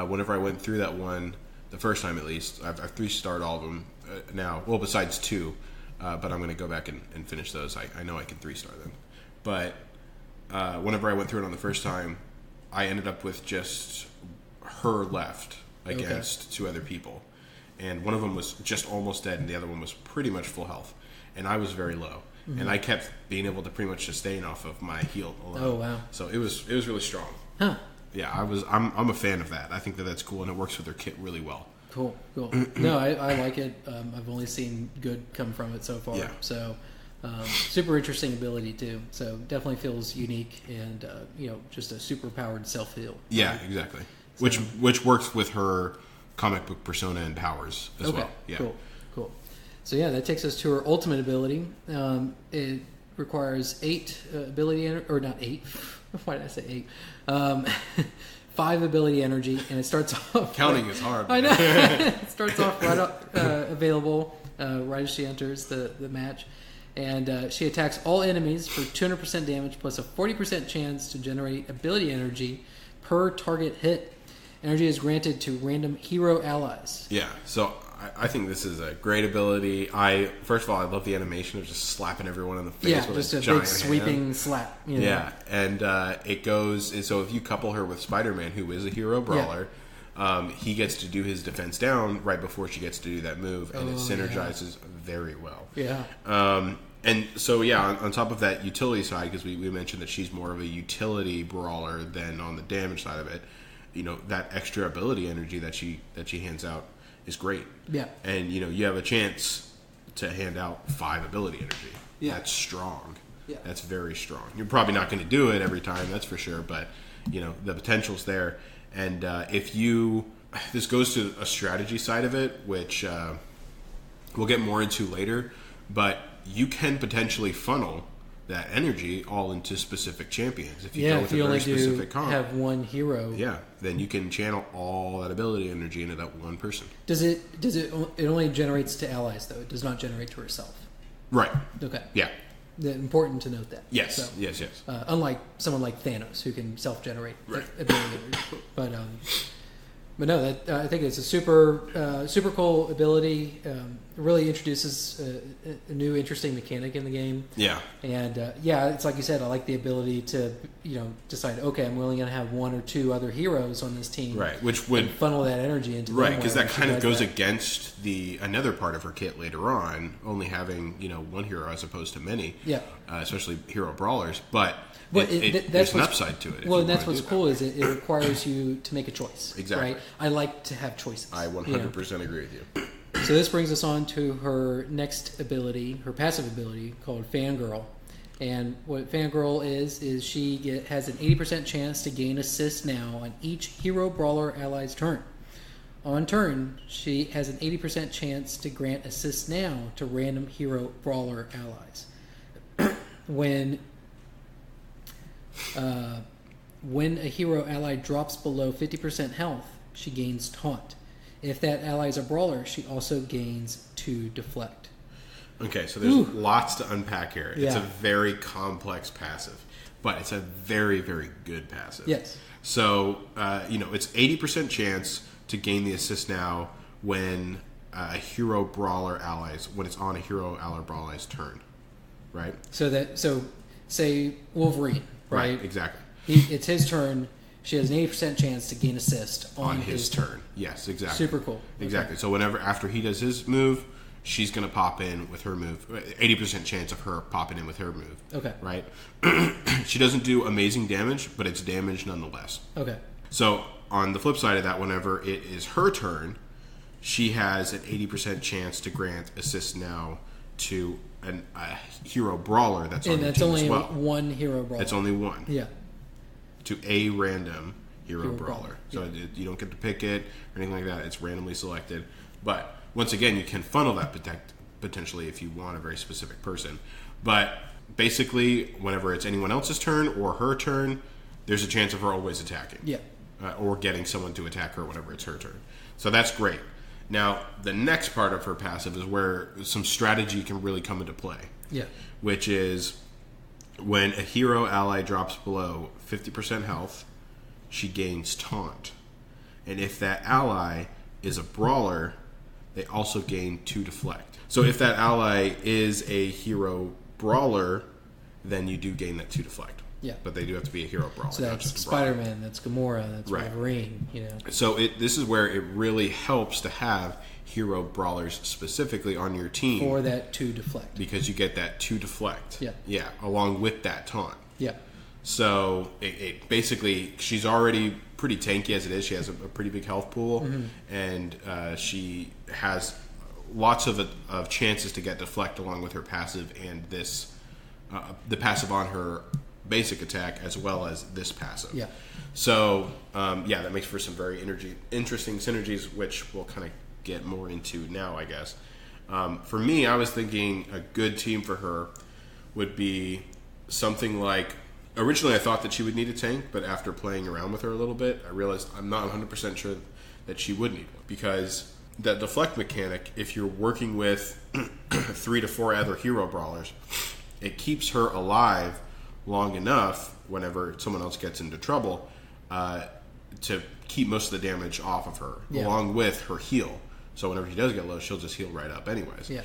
Whenever I went through that one, the first time at least, I've 3-starred all of them now. Well, besides 2, but I'm going to go back and finish those. I know I can 3-star them. But whenever I went through it on the first time, I ended up with just her left against 2 other people, and one of them was just almost dead and the other one was pretty much full health, and I was very low, and I kept being able to pretty much sustain off of my heal alone. Oh wow. So it was really strong. Yeah, I'm a fan of that. I think that's cool, and it works with her kit really well. Cool. No, I like it. I've only seen good come from it so far. Yeah. So, super interesting ability too. So definitely feels unique and just a super powered self heal. Yeah, exactly. So, which works with her comic book persona and powers as well. Yeah. Cool. So yeah, that takes us to her ultimate ability. It requires 8 ability, or not 8. Why did I say 8? 5 ability energy, and it starts off. Counting is hard. I know. It starts off right up, available right as she enters the match, and she attacks all enemies for 200% damage plus a 40% chance to generate ability energy per target hit. Energy is granted to random hero allies. Yeah. So I think this is a great ability. First of all, I love the animation of just slapping everyone in the face with just a a giant big sweeping hand. slap. Yeah, and it goes. So if you couple her with Spider-Man, who is a hero brawler, he gets to do his defense down right before she gets to do that move, and it synergizes very well. Yeah. And so on top of that utility side, because we mentioned that she's more of a utility brawler than on the damage side of it. That extra ability energy that she hands out is great. Yeah. And you have a chance to hand out 5 ability energy. Yeah. That's strong. Yeah. That's very strong. You're probably not going to do it every time, that's for sure, but the potential's there. And this goes to a strategy side of it, which we'll get more into later, but you can potentially funnel that energy all into specific champions. If you go with a very specific comp, have one hero. Yeah, then you can channel all that ability energy into that one person. It only generates to allies though? It does not generate to herself. Right. Okay. Yeah. Important to note that. Yes. So, yes. Unlike someone like Thanos who can self-generate ability energy. But no, I think it's a super cool ability. It really introduces a new interesting mechanic in the game. Yeah. And it's like you said, I like the ability to decide, okay, I'm only going to have 1 or 2 other heroes on this team. Right. Which would funnel that energy into right, because that kind of goes against another part of her kit later on, only having 1 hero as opposed to many. Yeah. Especially hero brawlers, but. There's an upside to it. Well, and that's what's cool is it requires you to make a choice. Exactly. Right? I like to have choices. I 100% agree with you. So this brings us on to her next ability, her passive ability called Fangirl. And what Fangirl is she has an 80% chance to gain assist now on each hero brawler ally's turn. On turn, she has an 80% chance to grant assist now to random hero brawler allies. When a hero ally drops below 50% health, she gains taunt. If that ally is a brawler, she also gains 2 deflect. Okay, so there's lots to unpack here. It's a very complex passive, but it's a very, very good passive. Yes. So, it's 80% chance to gain the assist now when a hero brawler when it's on a hero ally brawler's turn, right? So say Wolverine. Right, exactly. It's his turn. She has an 80% chance to gain assist on his turn. Yes, exactly. Super cool. Exactly. Okay. So after he does his move, she's going to pop in with her move. 80% chance of her popping in with her move. Okay. Right? She doesn't do amazing damage, but it's damage nonetheless. Okay. So on the flip side of that, whenever it is her turn, she has an 80% chance to grant assist now to a hero brawler that's on the team as well. And that's only 1 hero brawler. It's only 1. Yeah. To a random hero brawler. So you don't get to pick it or anything like that. It's randomly selected. But once again, you can funnel that potentially if you want a very specific person. But basically, whenever it's anyone else's turn or her turn, there's a chance of her always attacking. Yeah. Or getting someone to attack her whenever it's her turn. So that's great. Now, the next part of her passive is where some strategy can really come into play. Yeah. Which is when a hero ally drops below 50% health, she gains taunt. And if that ally is a brawler, they also gain 2 deflect. So if that ally is a hero brawler, then you do gain that 2 deflect. Yeah. But they do have to be a hero brawler. So that's Spider-Man, that's Gamora, that's Wolverine, So this is where it really helps to have hero brawlers specifically on your team. For that 2 deflect. Because you get that 2 deflect. Yeah. Yeah, along with that taunt. Yeah. So it basically, she's already pretty tanky as it is. She has a pretty big health pool, and she has lots of chances to get deflect along with her passive and this the passive on her basic attack as well as this passive. Yeah. So that makes for some very interesting synergies, which we'll kind of get more into now, I guess. For me, I was thinking a good team for her would be something like. Originally, I thought that she would need a tank, but after playing around with her a little bit, I realized I'm not 100% sure that she would need one, because that deflect mechanic, if you're working with 3 to 4 other hero brawlers, it keeps her alive long enough whenever someone else gets into trouble to keep most of the damage off of her, along with her heal. So whenever she does get low, she'll just heal right up anyways. Yeah.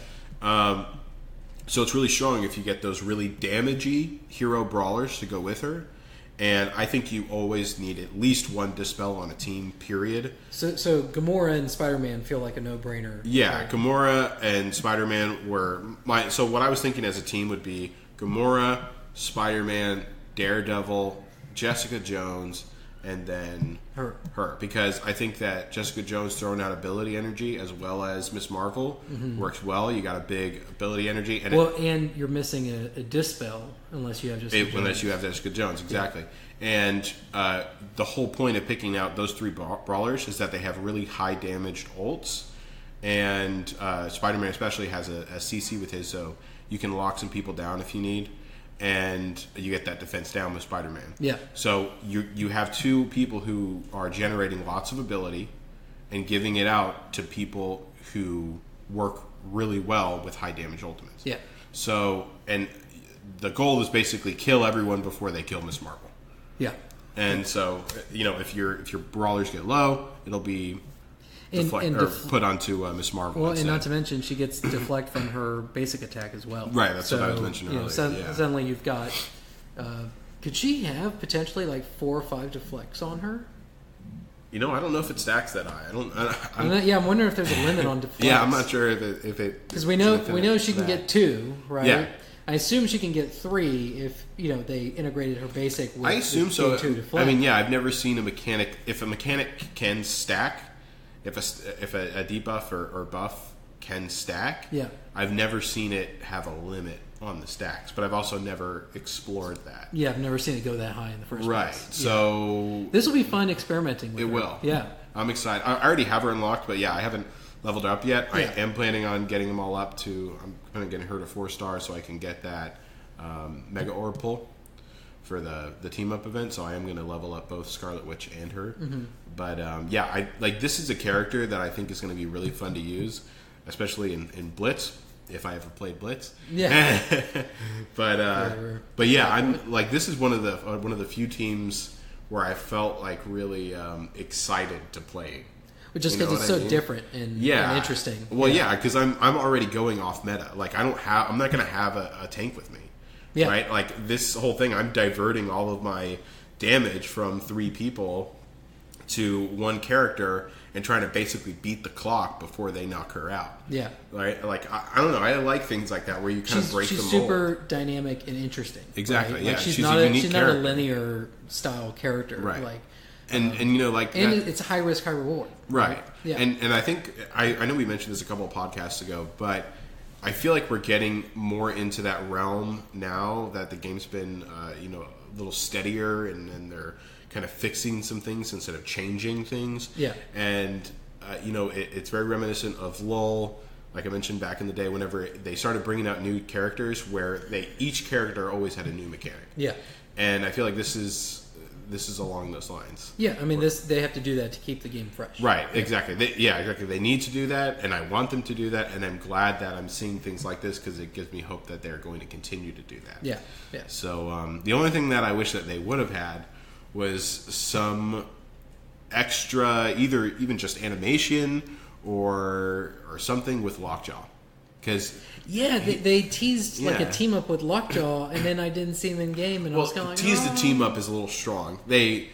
So it's really strong if you get those really damagey hero brawlers to go with her. And I think you always need at least one Dispel on a team, period. So Gamora and Spider-Man feel like a no-brainer. Yeah, right? Gamora and Spider-Man were so what I was thinking as a team would be Gamora, Spider-Man, Daredevil, Jessica Jones, and then her. Because I think that Jessica Jones throwing out ability energy as well as Miss Marvel works well. You got a big ability energy. And and you're missing a Dispel unless you have Jessica Jones. Unless you have Jessica Jones, exactly. Yeah. And the whole point of picking out those 3 brawlers is that they have really high damaged ults. And Spider-Man especially has a CC with his, so you can lock some people down if you need. And you get that defense down with Spider-Man. Yeah. So you have 2 people who are generating lots of ability and giving it out to people who work really well with high damage ultimates. Yeah. So, and the goal is basically kill everyone before they kill Miss Marvel. Yeah. And so, if your brawlers get low, it'll be put onto Miss Marvel. Well, instead. and not to mention, she gets deflect from her basic attack as well. Right, that's what I was mentioning earlier. Suddenly you've got... could she have potentially like 4 or 5 deflects on her? I don't know if it stacks that high. I'm wondering if there's a limit on deflects. Yeah, I'm not sure if it... Because we know she can get 2, right? Yeah. I assume she can get 3 if they integrated her basic with I assume so. 2 deflect. I've never seen a mechanic... If a mechanic can stack... If a debuff or buff can stack, I've never seen it have a limit on the stacks, but I've also never explored that. Yeah, I've never seen it go that high in the first place. Right, so... This will be fun experimenting with her. It will. Yeah. I'm excited. I already have her unlocked, but I haven't leveled her up yet. Yeah. I am planning on getting them all up to... I'm planning on getting her to 4-star so I can get that Mega Orb pull for the team up event, so I am going to level up both Scarlet Witch and her. But I this is a character that I think is going to be really fun to use, especially in Blitz, if I ever played Blitz. Yeah. but I'm like, this is one of the few teams where I felt like really excited to play. Just because it's so different and interesting. Well, because I'm already going off meta. Like I'm not going to have a tank with me. Yeah. Right? Like this whole thing, I'm diverting all of my damage from 3 people to 1 character and trying to basically beat the clock before they knock her out. Yeah. Right? Like, I don't know. I like things like that where you kind of break the mold. She's super dynamic and interesting. Exactly. Right? Yeah. Like she's not a linear style character. Right. Like, and it's a high risk, high reward. Right. Yeah. And I think I know we mentioned this a couple of podcasts ago, but I feel like we're getting more into that realm now that the game's been a little steadier and they're kind of fixing some things instead of changing things. Yeah. And it's very reminiscent of LoL. Like I mentioned back in the day, whenever they started bringing out new characters, where each character always had a new mechanic. Yeah. And I feel like this is along those lines. Yeah, I mean, they have to do that to keep the game fresh. Right, exactly. Exactly. They need to do that, and I want them to do that, and I'm glad that I'm seeing things like this because it gives me hope that they're going to continue to do that. Yeah, yeah. So the only thing that I wish that they would have had was some extra, either even just animation or something with Lockjaw. Because they teased like a team up with Lockjaw, and then I didn't see him in game, and I was kind of like, tease the team up is a little strong. They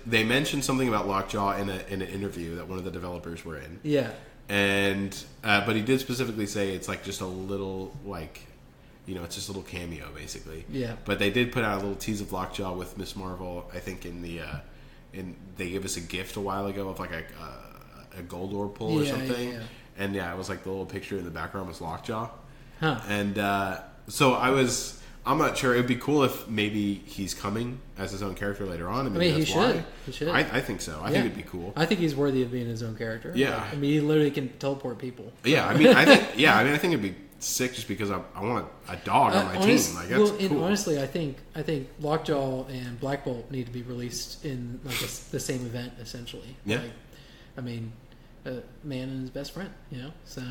mentioned something about Lockjaw in an interview that one of the developers were in. Yeah, and but he did specifically say it's like just a little it's just a little cameo basically. Yeah. But they did put out a little tease of Lockjaw with Miss Marvel, I think in the and they gave us a gift a while ago of like a gold orb pull or something. And it was like the little picture in the background was Lockjaw. Huh. And so I'm not sure. It would be cool if maybe he's coming as his own character later on. I mean, he should. He should. I think so. I think it'd be cool. I think he's worthy of being his own character. Yeah. Like, I mean, he literally can teleport people. Yeah. I mean, I think it'd be sick just because I want a dog on my team. Like, that's cool. Honestly, I think Lockjaw and Black Bolt need to be released in like the same event, essentially. Yeah. Like, I mean, man and his best friend. So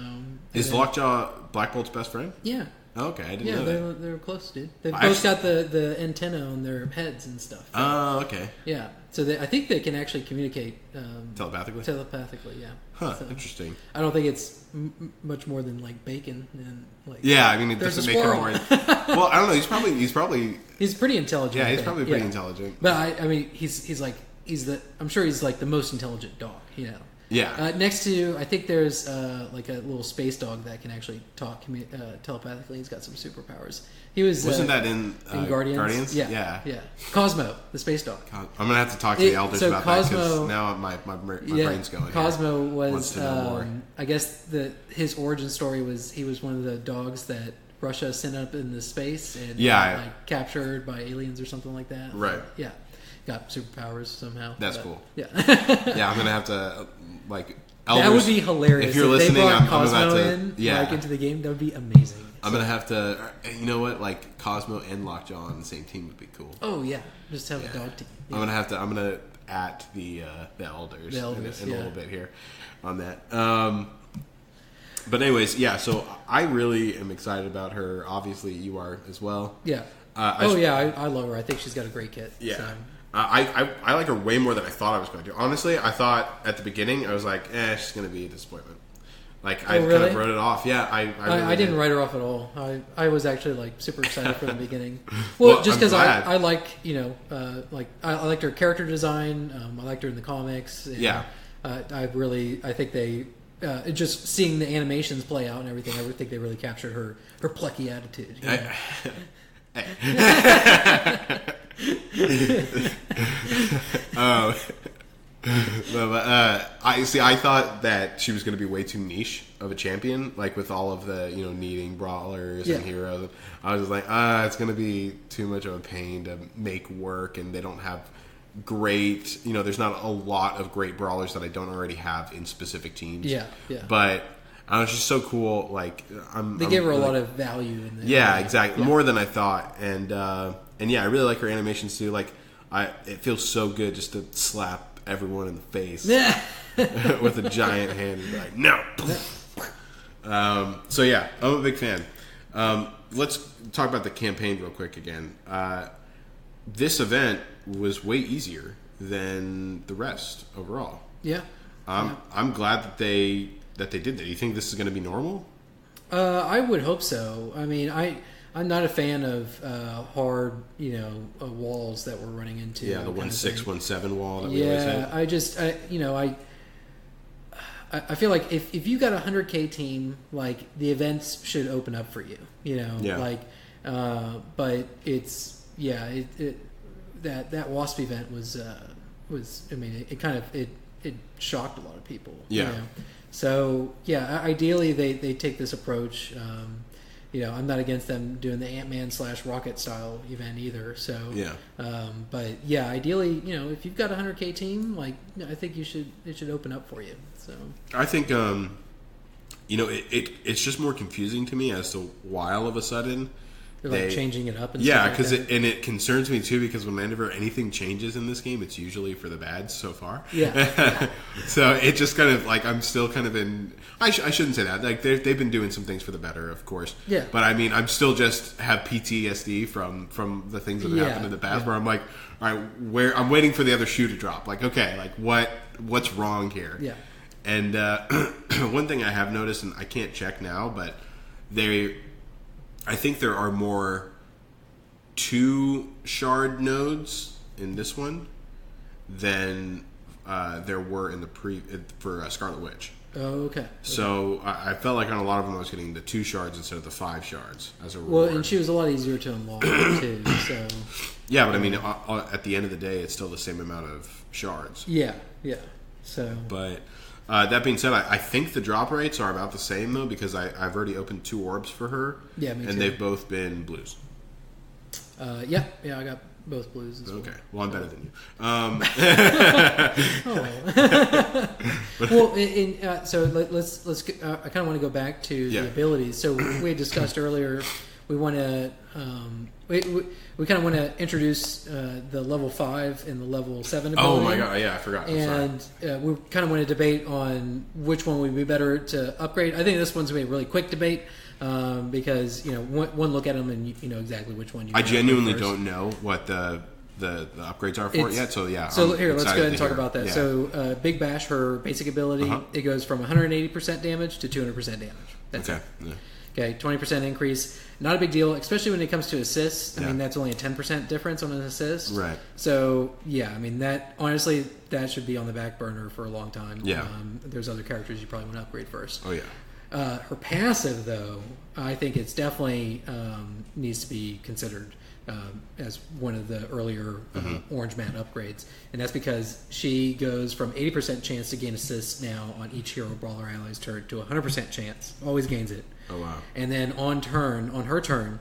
is Lockjaw Black Bolt's best friend? Yeah. Oh, okay, I didn't know that. They're close, dude. They've both got the antenna on their heads and stuff. Oh, okay. Yeah, so I think they can actually communicate telepathically. Telepathically, yeah. Huh. So, interesting. I don't think it's much more than like bacon and like. Yeah, I mean, it doesn't make him more. Well, I don't know. He's probably. He's pretty intelligent. Yeah, he's probably pretty intelligent. But I mean, I'm sure he's like the most intelligent dog. Yeah. Next to, I think there's like a little space dog that can actually talk telepathically. He's got some superpowers. He wasn't that in Guardians? Yeah. Cosmo, the space dog. I'm gonna have to talk to the elders about that because now my brain's going. Cosmo was, I guess his origin story was he was one of the dogs that Russia sent up into space and like captured by aliens or something like that. Right. Yeah. Got superpowers somehow. That's cool. Yeah. Yeah, I'm gonna have to like. Elders, that would be hilarious. If you're listening, they brought I'm Cosmo about to into the game. That would be amazing. I'm gonna have to. You know what? Like Cosmo and Lockjaw on the same team would be cool. Oh yeah, just have a dog team. Yeah. I'm gonna at the elders, in a little bit here on that. But anyways, yeah. So I really am excited about her. Obviously, you are as well. Yeah. I love her. I think she's got a great kit. Yeah. So. I like her way more than I thought I was going to. Honestly, I thought at the beginning I was like, she's going to be a disappointment. Like I kind of wrote it off. Yeah, I didn't write her off at all. I was actually like super excited from the beginning. Well, just because I like I liked her character design. I liked her in the comics. And, I think they just seeing the animations play out and everything. I think they really captured her plucky attitude. I thought that she was going to be way too niche of a champion, like with all of the needing brawlers and heroes. I was just like, it's going to be too much of a pain to make work, and they don't have great. There's not a lot of great brawlers that I don't already have in specific teams. Yeah. But she's so cool. Like they gave her a lot of value in there. Yeah, exactly. More than I thought, and yeah, I really like her animations too. Like it feels so good just to slap everyone in the face with a giant hand and be like, no. So yeah, I'm a big fan. Let's talk about the campaign real quick again. This event was way easier than the rest overall. Yeah. I'm glad that they did that. You think this is going to be normal? I would hope so. I mean, I'm not a fan of hard, walls that we're running into. Yeah, the 1-6-1-7 wall that we always had. I feel like if you got a 100K team, like the events should open up for you. But it's that Wasp event was I mean it kind of it shocked a lot of people. Yeah. So yeah, ideally they take this approach. I'm not against them doing the Ant-Man / Rocket style event either. So yeah. But yeah, ideally, if you've got a 100K team, like I think it should open up for you. So I think it's just more confusing to me as to why all of a sudden they're changing it up. And because it concerns me too, because whenever anything changes in this game, it's usually for the bad so far. Yeah. So it just kind of like I'm still kind of in. I shouldn't say that. Like they've been doing some things for the better, of course. Yeah. But I mean, I'm still just have PTSD from the things that have happened in the past. Where I'm like, all right, I'm waiting for the other shoe to drop. Like, okay, like what's wrong here? Yeah. And one thing I have noticed, and I can't check now, but I think there are more 2 shard nodes in this one than there were in the for Scarlet Witch. Oh, okay. So I felt like on a lot of them I was getting the 2 shards instead of the 5 shards as a reward. Well, and she was a lot easier to unlock too. So yeah, but I mean, at the end of the day, it's still the same amount of shards. yeah. So, but that being said, I think the drop rates are about the same though, because I've already opened 2 orbs for her. Yeah, me too. And they've both been blues. yeah, I got both blues as well. Okay, well I'm better than you. Well, so let's. I kind of want to go back to the abilities. So we had discussed earlier. We want to. We kind of want to introduce the level 5 and the level 7 ability. Oh my god! Yeah, I forgot. And we kind of want to debate on which one would be better to upgrade. I think this one's going to be a really quick debate because one look at them and you know exactly which one you. I genuinely don't know what the upgrades are for it yet. So yeah. So here, let's go ahead and talk about that. Yeah. So Big Bash, her basic ability, it goes from 180% damage to 200% damage. That's okay. it. Yeah. Okay, 20% increase. Not a big deal, especially when it comes to assists. I mean, that's only a 10% difference on an assist. Right. So, yeah, I mean, that honestly, that should be on the back burner for a long time. Yeah. There's other characters you probably want to upgrade first. Oh, yeah. Her passive, though, I think it's definitely needs to be considered as one of the earlier Orange Man upgrades. And that's because she goes from 80% chance to gain assists now on each hero, brawler, ally's turn to 100% chance. Always gains it. Oh, wow. And then on her turn,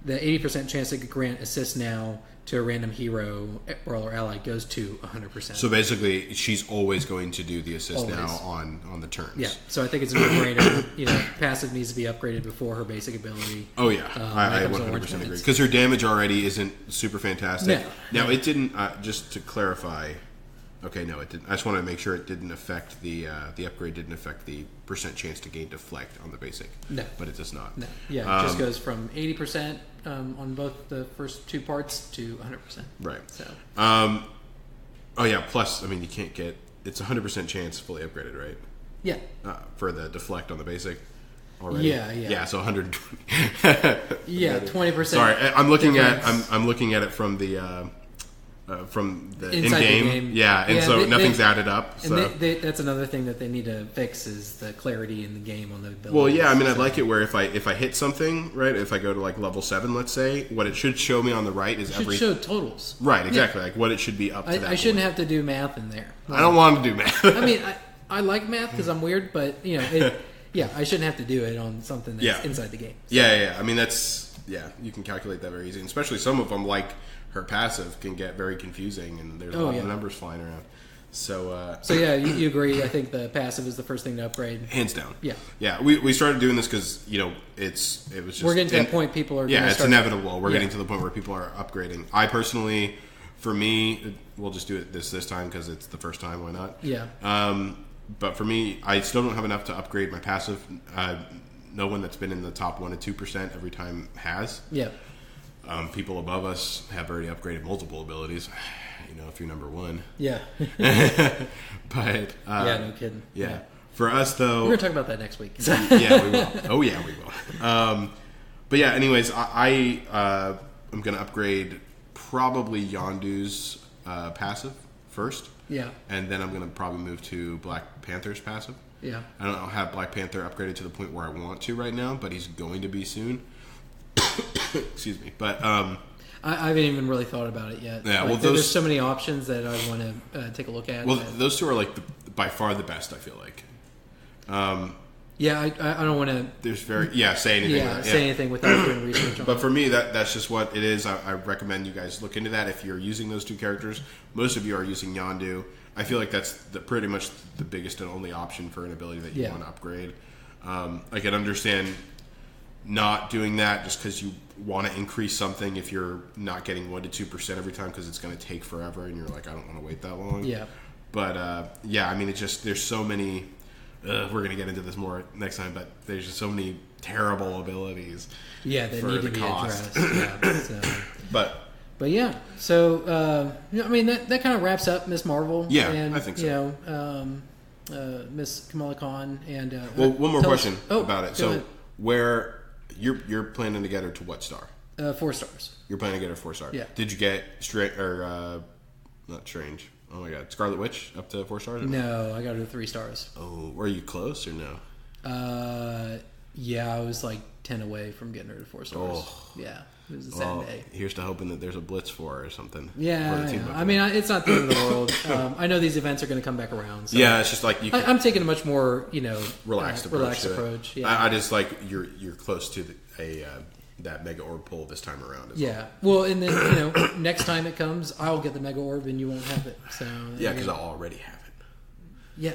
the 80% chance to grant assist now to a random hero, brawler, ally goes to 100%. So basically, she's always going to do the assist now on the turns. Yeah. So I think it's a no-brainer. Passive needs to be upgraded before her basic ability. Oh yeah, I 100% agree. Because her damage already isn't super fantastic. Now it didn't. Just to clarify. Okay, no, it didn't. I just want to make sure it didn't affect the upgrade didn't affect the percent chance to gain deflect on the basic. No, but it does not. No, yeah, it just goes from 80% on both the first 2 parts to 100%. Right. So. Oh yeah. Plus, I mean, you can't get it's 100% chance fully upgraded, right? Yeah. For the deflect on the basic. Already. Yeah. Yeah. So 120. Yeah, 20%. Sorry, I'm looking at it from the in-game. Yeah, and so nothing's added up. So. And that's another thing that they need to fix is the clarity in the game on the abilities. Well, yeah, I mean, I'd like it where if I hit something, right, if I go to like level 7, let's say, what it should show me on the right is it should show totals. Right, exactly, like what it should be up to that I shouldn't have to do math in there. I don't want to do math. I mean, I like math because I'm weird, but, I shouldn't have to do it on something that's inside the game. So. Yeah. I mean, you can calculate that very easy. And especially some of them, like her passive, can get very confusing, and there's a lot of numbers flying around. So yeah, you agree. I think the passive is the first thing to upgrade. Hands down. Yeah. We started doing this because, it was just... We're getting to that point people are... Yeah, it's inevitable. We're getting to the point where people are upgrading. I personally, for me, we'll just do it this time because it's the first time. Why not? Yeah. But for me, I still don't have enough to upgrade my passive. No one that's been in the top 1% to 2% every time has. Yeah. People above us have already upgraded multiple abilities. If you're number 1. Yeah. But no kidding. Yeah. For us, though, we're gonna talk about that next week. Yeah, we will. Oh yeah, we will. But yeah, anyways, I'm gonna upgrade probably Yondu's passive first. Yeah. And then I'm gonna probably move to Black Panther's passive. Yeah. I don't have Black Panther upgraded to the point where I want to right now, but he's going to be soon. Excuse me, but I haven't even really thought about it yet. Yeah, there's so many options that I want to take a look at. Well, those 2 are like by far the best. I feel like. Yeah, I don't want to. There's say anything. Yeah, say anything without doing research on But for me, that's just what it is. I recommend you guys look into that if you're using those 2 characters. Most of you are using Yondu. I feel like that's pretty much the biggest and only option for an ability that you want to upgrade. I can understand not doing that just because you want to increase something if you're not getting 1% to 2% every time because it's going to take forever and you're like, I don't want to wait that long. Yeah. But I mean, it's just there's so many. We're going to get into this more next time, but there's just so many terrible abilities. Yeah, that need to be addressed. Yeah, But yeah, so I mean that kind of wraps up Miss Marvel. Yeah, and, I think so. Miss Kamala Khan and one more question about it. So ahead. where you're planning to get her to what star? 4 stars. You're planning to get her 4 star. Yeah. Did you get not strange? Oh my god, Scarlet Witch up to 4 stars? No, I got her to 3 stars. Oh, were you close or no? Yeah, I was like 10 away from getting her to 4 stars. Oh. Yeah, it was a sad day. Here's to hoping that there's a Blitz for her or something. Yeah, I mean, it's not the end of the world. I know these events are going to come back around. So yeah, it's just like I'm taking a much more, relaxed approach. Yeah. I just like you're close to that Mega Orb pull this time around. Well, and then next time it comes, I'll get the Mega Orb and you won't have it. So yeah, because I'll already have it. Yeah,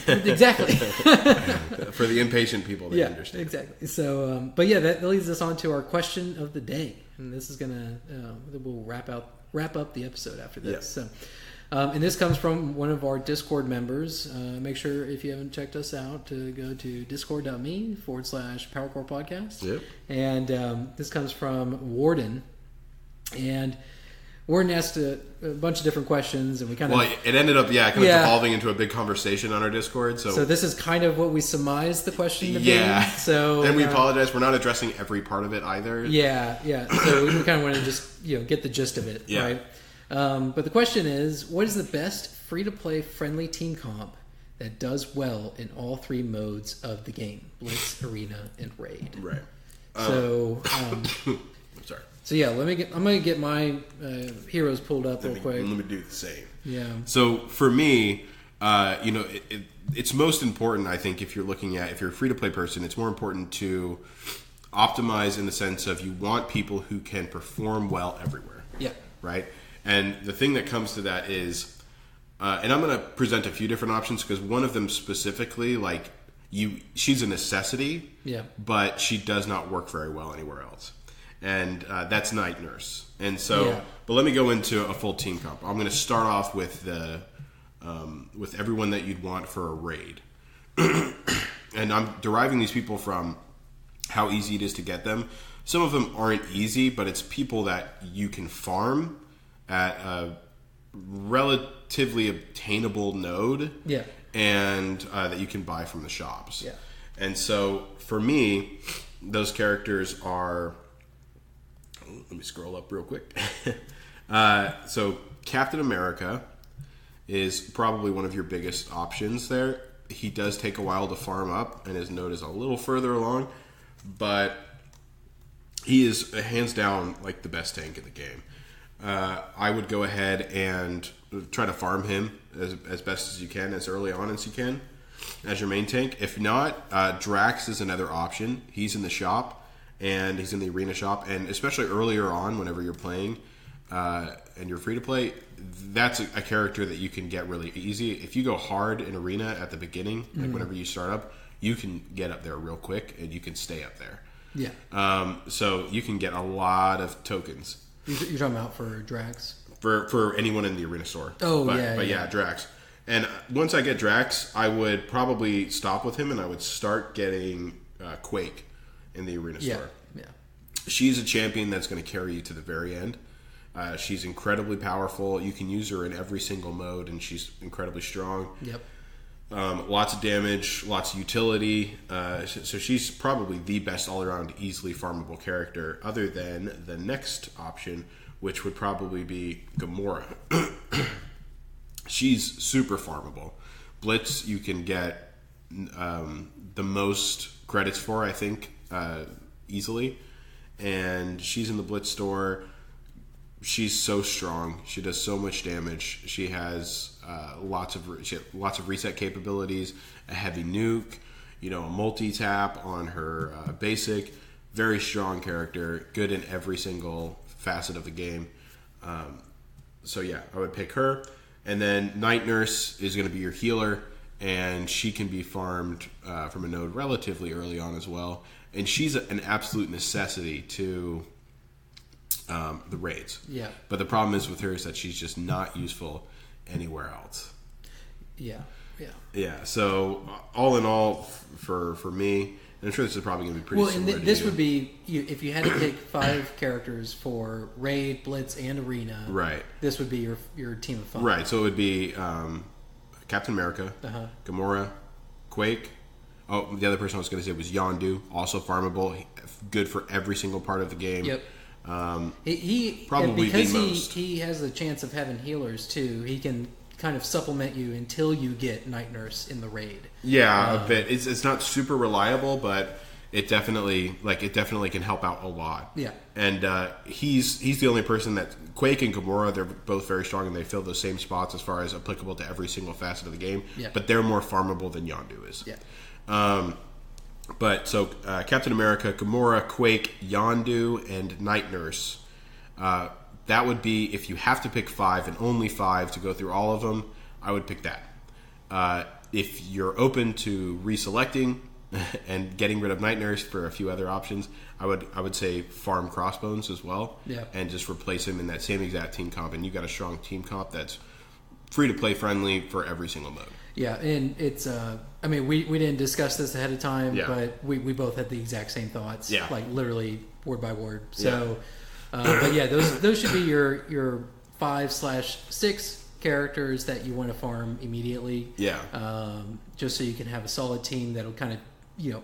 exactly. For the impatient people, they understand. Exactly. So, but yeah, that leads us on to our question of the day, and this is we'll wrap up the episode after this. Yeah. So, and this comes from one of our Discord members. Make sure if you haven't checked us out to go to discord.me/PowerCore Podcast. Yep. And this comes from Warden, and Warden asked a bunch of different questions, and we kind of... Well, it ended up, evolving into a big conversation on our Discord. So this is kind of what we surmised the question to be. Yeah. So, and we apologize. We're not addressing every part of it either. Yeah. So we kind of want to just get the gist of it, right? But the question is, what is the best free-to-play friendly team comp that does well in all 3 modes of the game? Blitz, Arena, and Raid. Right. So... I'm sorry. So yeah, I'm gonna get my heroes pulled up real quick. Let me do the same. Yeah. So for me, it's most important. I think if you're a free to play person, it's more important to optimize in the sense of you want people who can perform well everywhere. Yeah. Right. And the thing that comes to that is, and I'm going to present a few different options because one of them specifically, she's a necessity. Yeah. But she does not work very well anywhere else. And that's Night Nurse. And so, but let me go into a full team comp. I'm going to start off with with everyone that you'd want for a raid. And I'm deriving these people from how easy it is to get them. Some of them aren't easy, but it's people that you can farm at a relatively obtainable node. Yeah. And that you can buy from the shops. Yeah. And so, for me, those characters are... Let me scroll up real quick. So Captain America is probably one of your biggest options there. He does take a while to farm up, and his node is a little further along, but he is hands down the best tank in the game. I would go ahead and try to farm him as best as you can, as early on as you can, as your main tank. If not, Drax is another option. He's in the shop. And he's in the arena shop, and especially earlier on, whenever you're playing and you're free to play, that's a character that you can get really easy. If you go hard in arena at the beginning, whenever you start up, you can get up there real quick, and you can stay up there. Yeah. So you can get a lot of tokens. You're talking about for Drax? For anyone in the arena store. Oh, But Drax. And once I get Drax, I would probably stop with him, and I would start getting Quake in the arena store. Yeah. She's a champion that's going to carry you to the very end. She's incredibly powerful. You can use her in every single mode, and she's incredibly strong. Yep. Lots of damage, lots of utility. So she's probably the best all-around, easily farmable character, other than the next option, which would probably be Gamora. She's super farmable. Blitz, you can get the most credits for, I think, easily, and she's in the Blitz store. She's so strong. She does so much damage. She has lots of reset capabilities, a heavy nuke, a multi-tap on her basic. Very strong character, good in every single facet of the game. So yeah, I would pick her. And then Night Nurse is going to be your healer, and she can be farmed from a node relatively early on as well. And she's an absolute necessity to the raids. Yeah. But the problem is with her is that she's just not useful anywhere else. Yeah. Yeah. So all in all, for me, and I'm sure this is probably going to be pretty similar. And this would be if you had to pick 5 characters for Raid, Blitz, and Arena. Right. This would be your team of 5. Right. So it would be Captain America, Gamora, Quake. Oh, the other person I was going to say was Yondu, also farmable, good for every single part of the game. Yep. He probably because the most. He has the chance of having healers too. He can kind of supplement you until you get Night Nurse in the raid. Yeah, a bit. It's not super reliable, but it definitely can help out a lot. Yeah, and he's the only person that Quake and Gamora, they're both very strong and they fill those same spots as far as applicable to every single facet of the game. Yeah. But they're more farmable than Yondu is. Yeah. But so Captain America, Gamora, Quake, Yondu, and Night Nurse. That would be, if you have to pick 5 and only 5 to go through all of them, I would pick that. If you're open to reselecting and getting rid of Night Nurse for a few other options, I would say farm Crossbones as well. Yeah. And just replace him in that same exact team comp, and you got a strong team comp that's free to play friendly for every single mode. Yeah, and it's I mean, we didn't discuss this ahead of time, Yeah. but we both had the exact same thoughts. Yeah. Like literally word by word. So but yeah, those should be your 5/6 characters that you want to farm immediately. Yeah. Just so you can have a solid team that'll kind of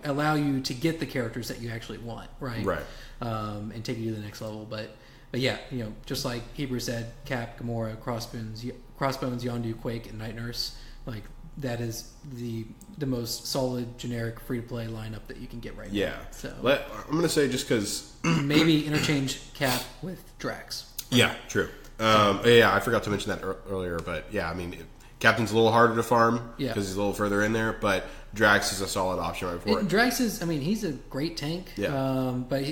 allow you to get the characters that you actually want, right? Right. And take you to the next level. But yeah, just like Hebrew said, Cap, Gamora, Crossbones, Yondu, Quake, and Night Nurse, like that is the most solid generic free to play lineup that you can get right now. So I'm gonna say, just because maybe interchange Cap with Drax. Yeah, true. Yeah, I forgot to mention that earlier, but yeah, I mean, Captain's a little harder to farm because he's a little further in there, but Drax is a solid option right for it. Drax is, I mean, he's a great tank, Yeah. but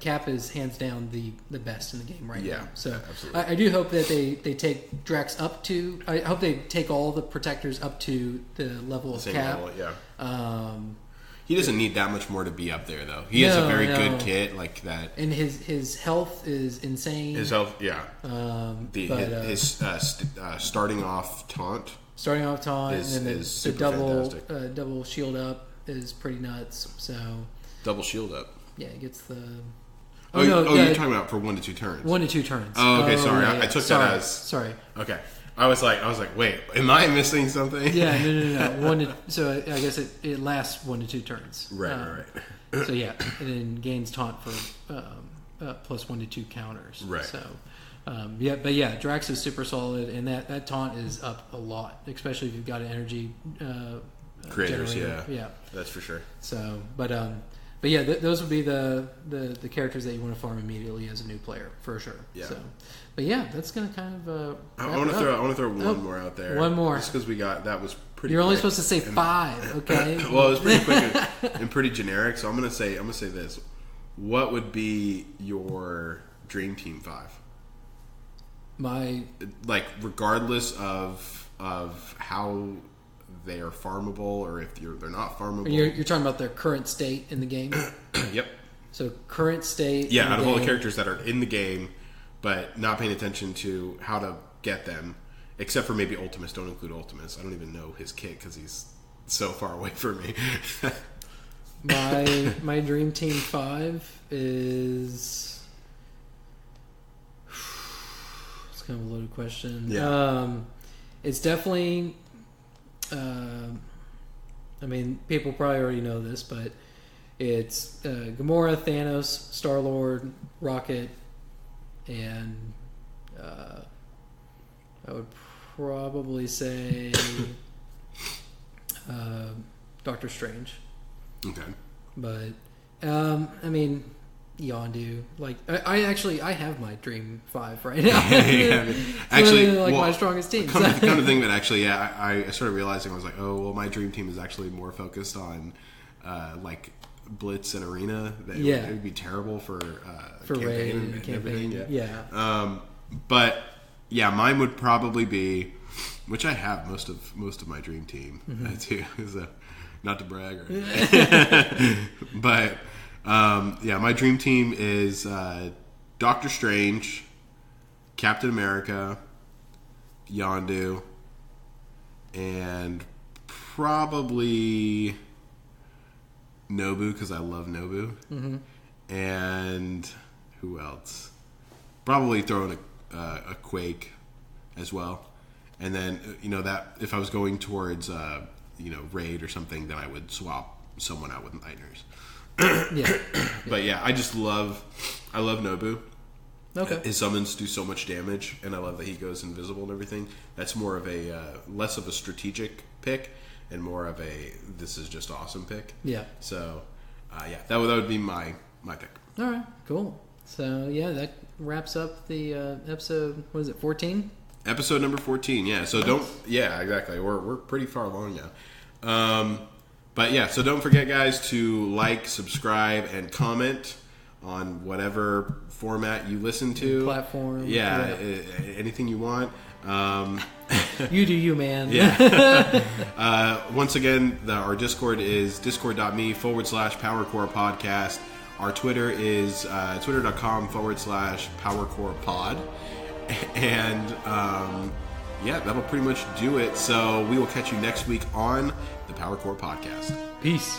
Cap is hands down the best in the game right now. So absolutely. I do hope that they take Drax up to. I hope they take all the protectors up to the level of Same Cap. level, yeah. He doesn't need that much more to be up there, though. He has a very good kit like that. And his health is insane. His health, yeah. His starting off taunt. Starting off taunt, is and then the super fantastic. double shield up is pretty nuts. So Double shield up. yeah, it gets the. You're talking about for 1 to 2 turns. 1 to 2 turns. Oh, okay. Sorry, yeah, I took that as sorry. Okay, I was like, wait, am I missing something? Yeah, no. So I guess it lasts 1 to 2 turns. Right. So yeah, and then gains taunt for plus 1 to 2 counters. Right. So Drax is super solid, and that taunt is up a lot, especially if you've got an energy Creators, generator. yeah, that's for sure. So, but yeah, those would be the characters that you want to farm immediately as a new player for sure. Yeah. So, but yeah, that's gonna kind of. I want to throw one more out there. One more, just because that was pretty. You're only quick. supposed to say 5, okay? Well, it was pretty quick and pretty generic. So I'm gonna say this. What would be your dream team 5? Regardless of how they are farmable, or if they're not farmable. You're talking about their current state in the game. Yep. So current state. Yeah, out of all the characters that are in the game, but not paying attention to how to get them, except for maybe Ultimus. Don't include Ultimus. I don't even know his kit because he's so far away from me. My dream team 5 is. It's kind of a loaded question. Yeah. It's definitely. I mean, people probably already know this, but it's Gamora, Thanos, Star-Lord, Rocket, and I would probably say Doctor Strange. Okay. But I mean, Yondu. Like I have my dream 5 right now. Yeah. Actually, my strongest team. Come to think of it, actually, yeah, I started realizing, I was like, oh well, my dream team is actually more focused on like Blitz and Arena. It would be terrible for campaign raid and everything. Yeah. But yeah, mine would probably be, which I have most of my dream team too. So, not to brag or anything. But my dream team is Doctor Strange, Captain America, Yondu, and probably Nobu, because I love Nobu. Mm-hmm. And who else? Probably throw in a Quake as well. And then, that if I was going towards raid or something, then I would swap someone out with Night Nurse. Yeah. But yeah, I love Nobu. Okay. His summons do so much damage, and I love that he goes invisible and everything. That's more of a less of a strategic pick and more of a this is just awesome pick. Yeah. So, that would be my pick. All right, cool. So, yeah, that wraps up the episode, what is it, 14? Episode number 14, yeah. So exactly. We're pretty far along now. But yeah, so don't forget, guys, to like, subscribe, and comment on whatever format you listen to. Platform. Yeah, anything you want. You do you, man. Yeah. Once again, our Discord is discord.me/PowerCore Podcast. Our Twitter is twitter.com/PowerCorePod. And that'll pretty much do it. So we will catch you next week on the PowerCore Podcast. Peace.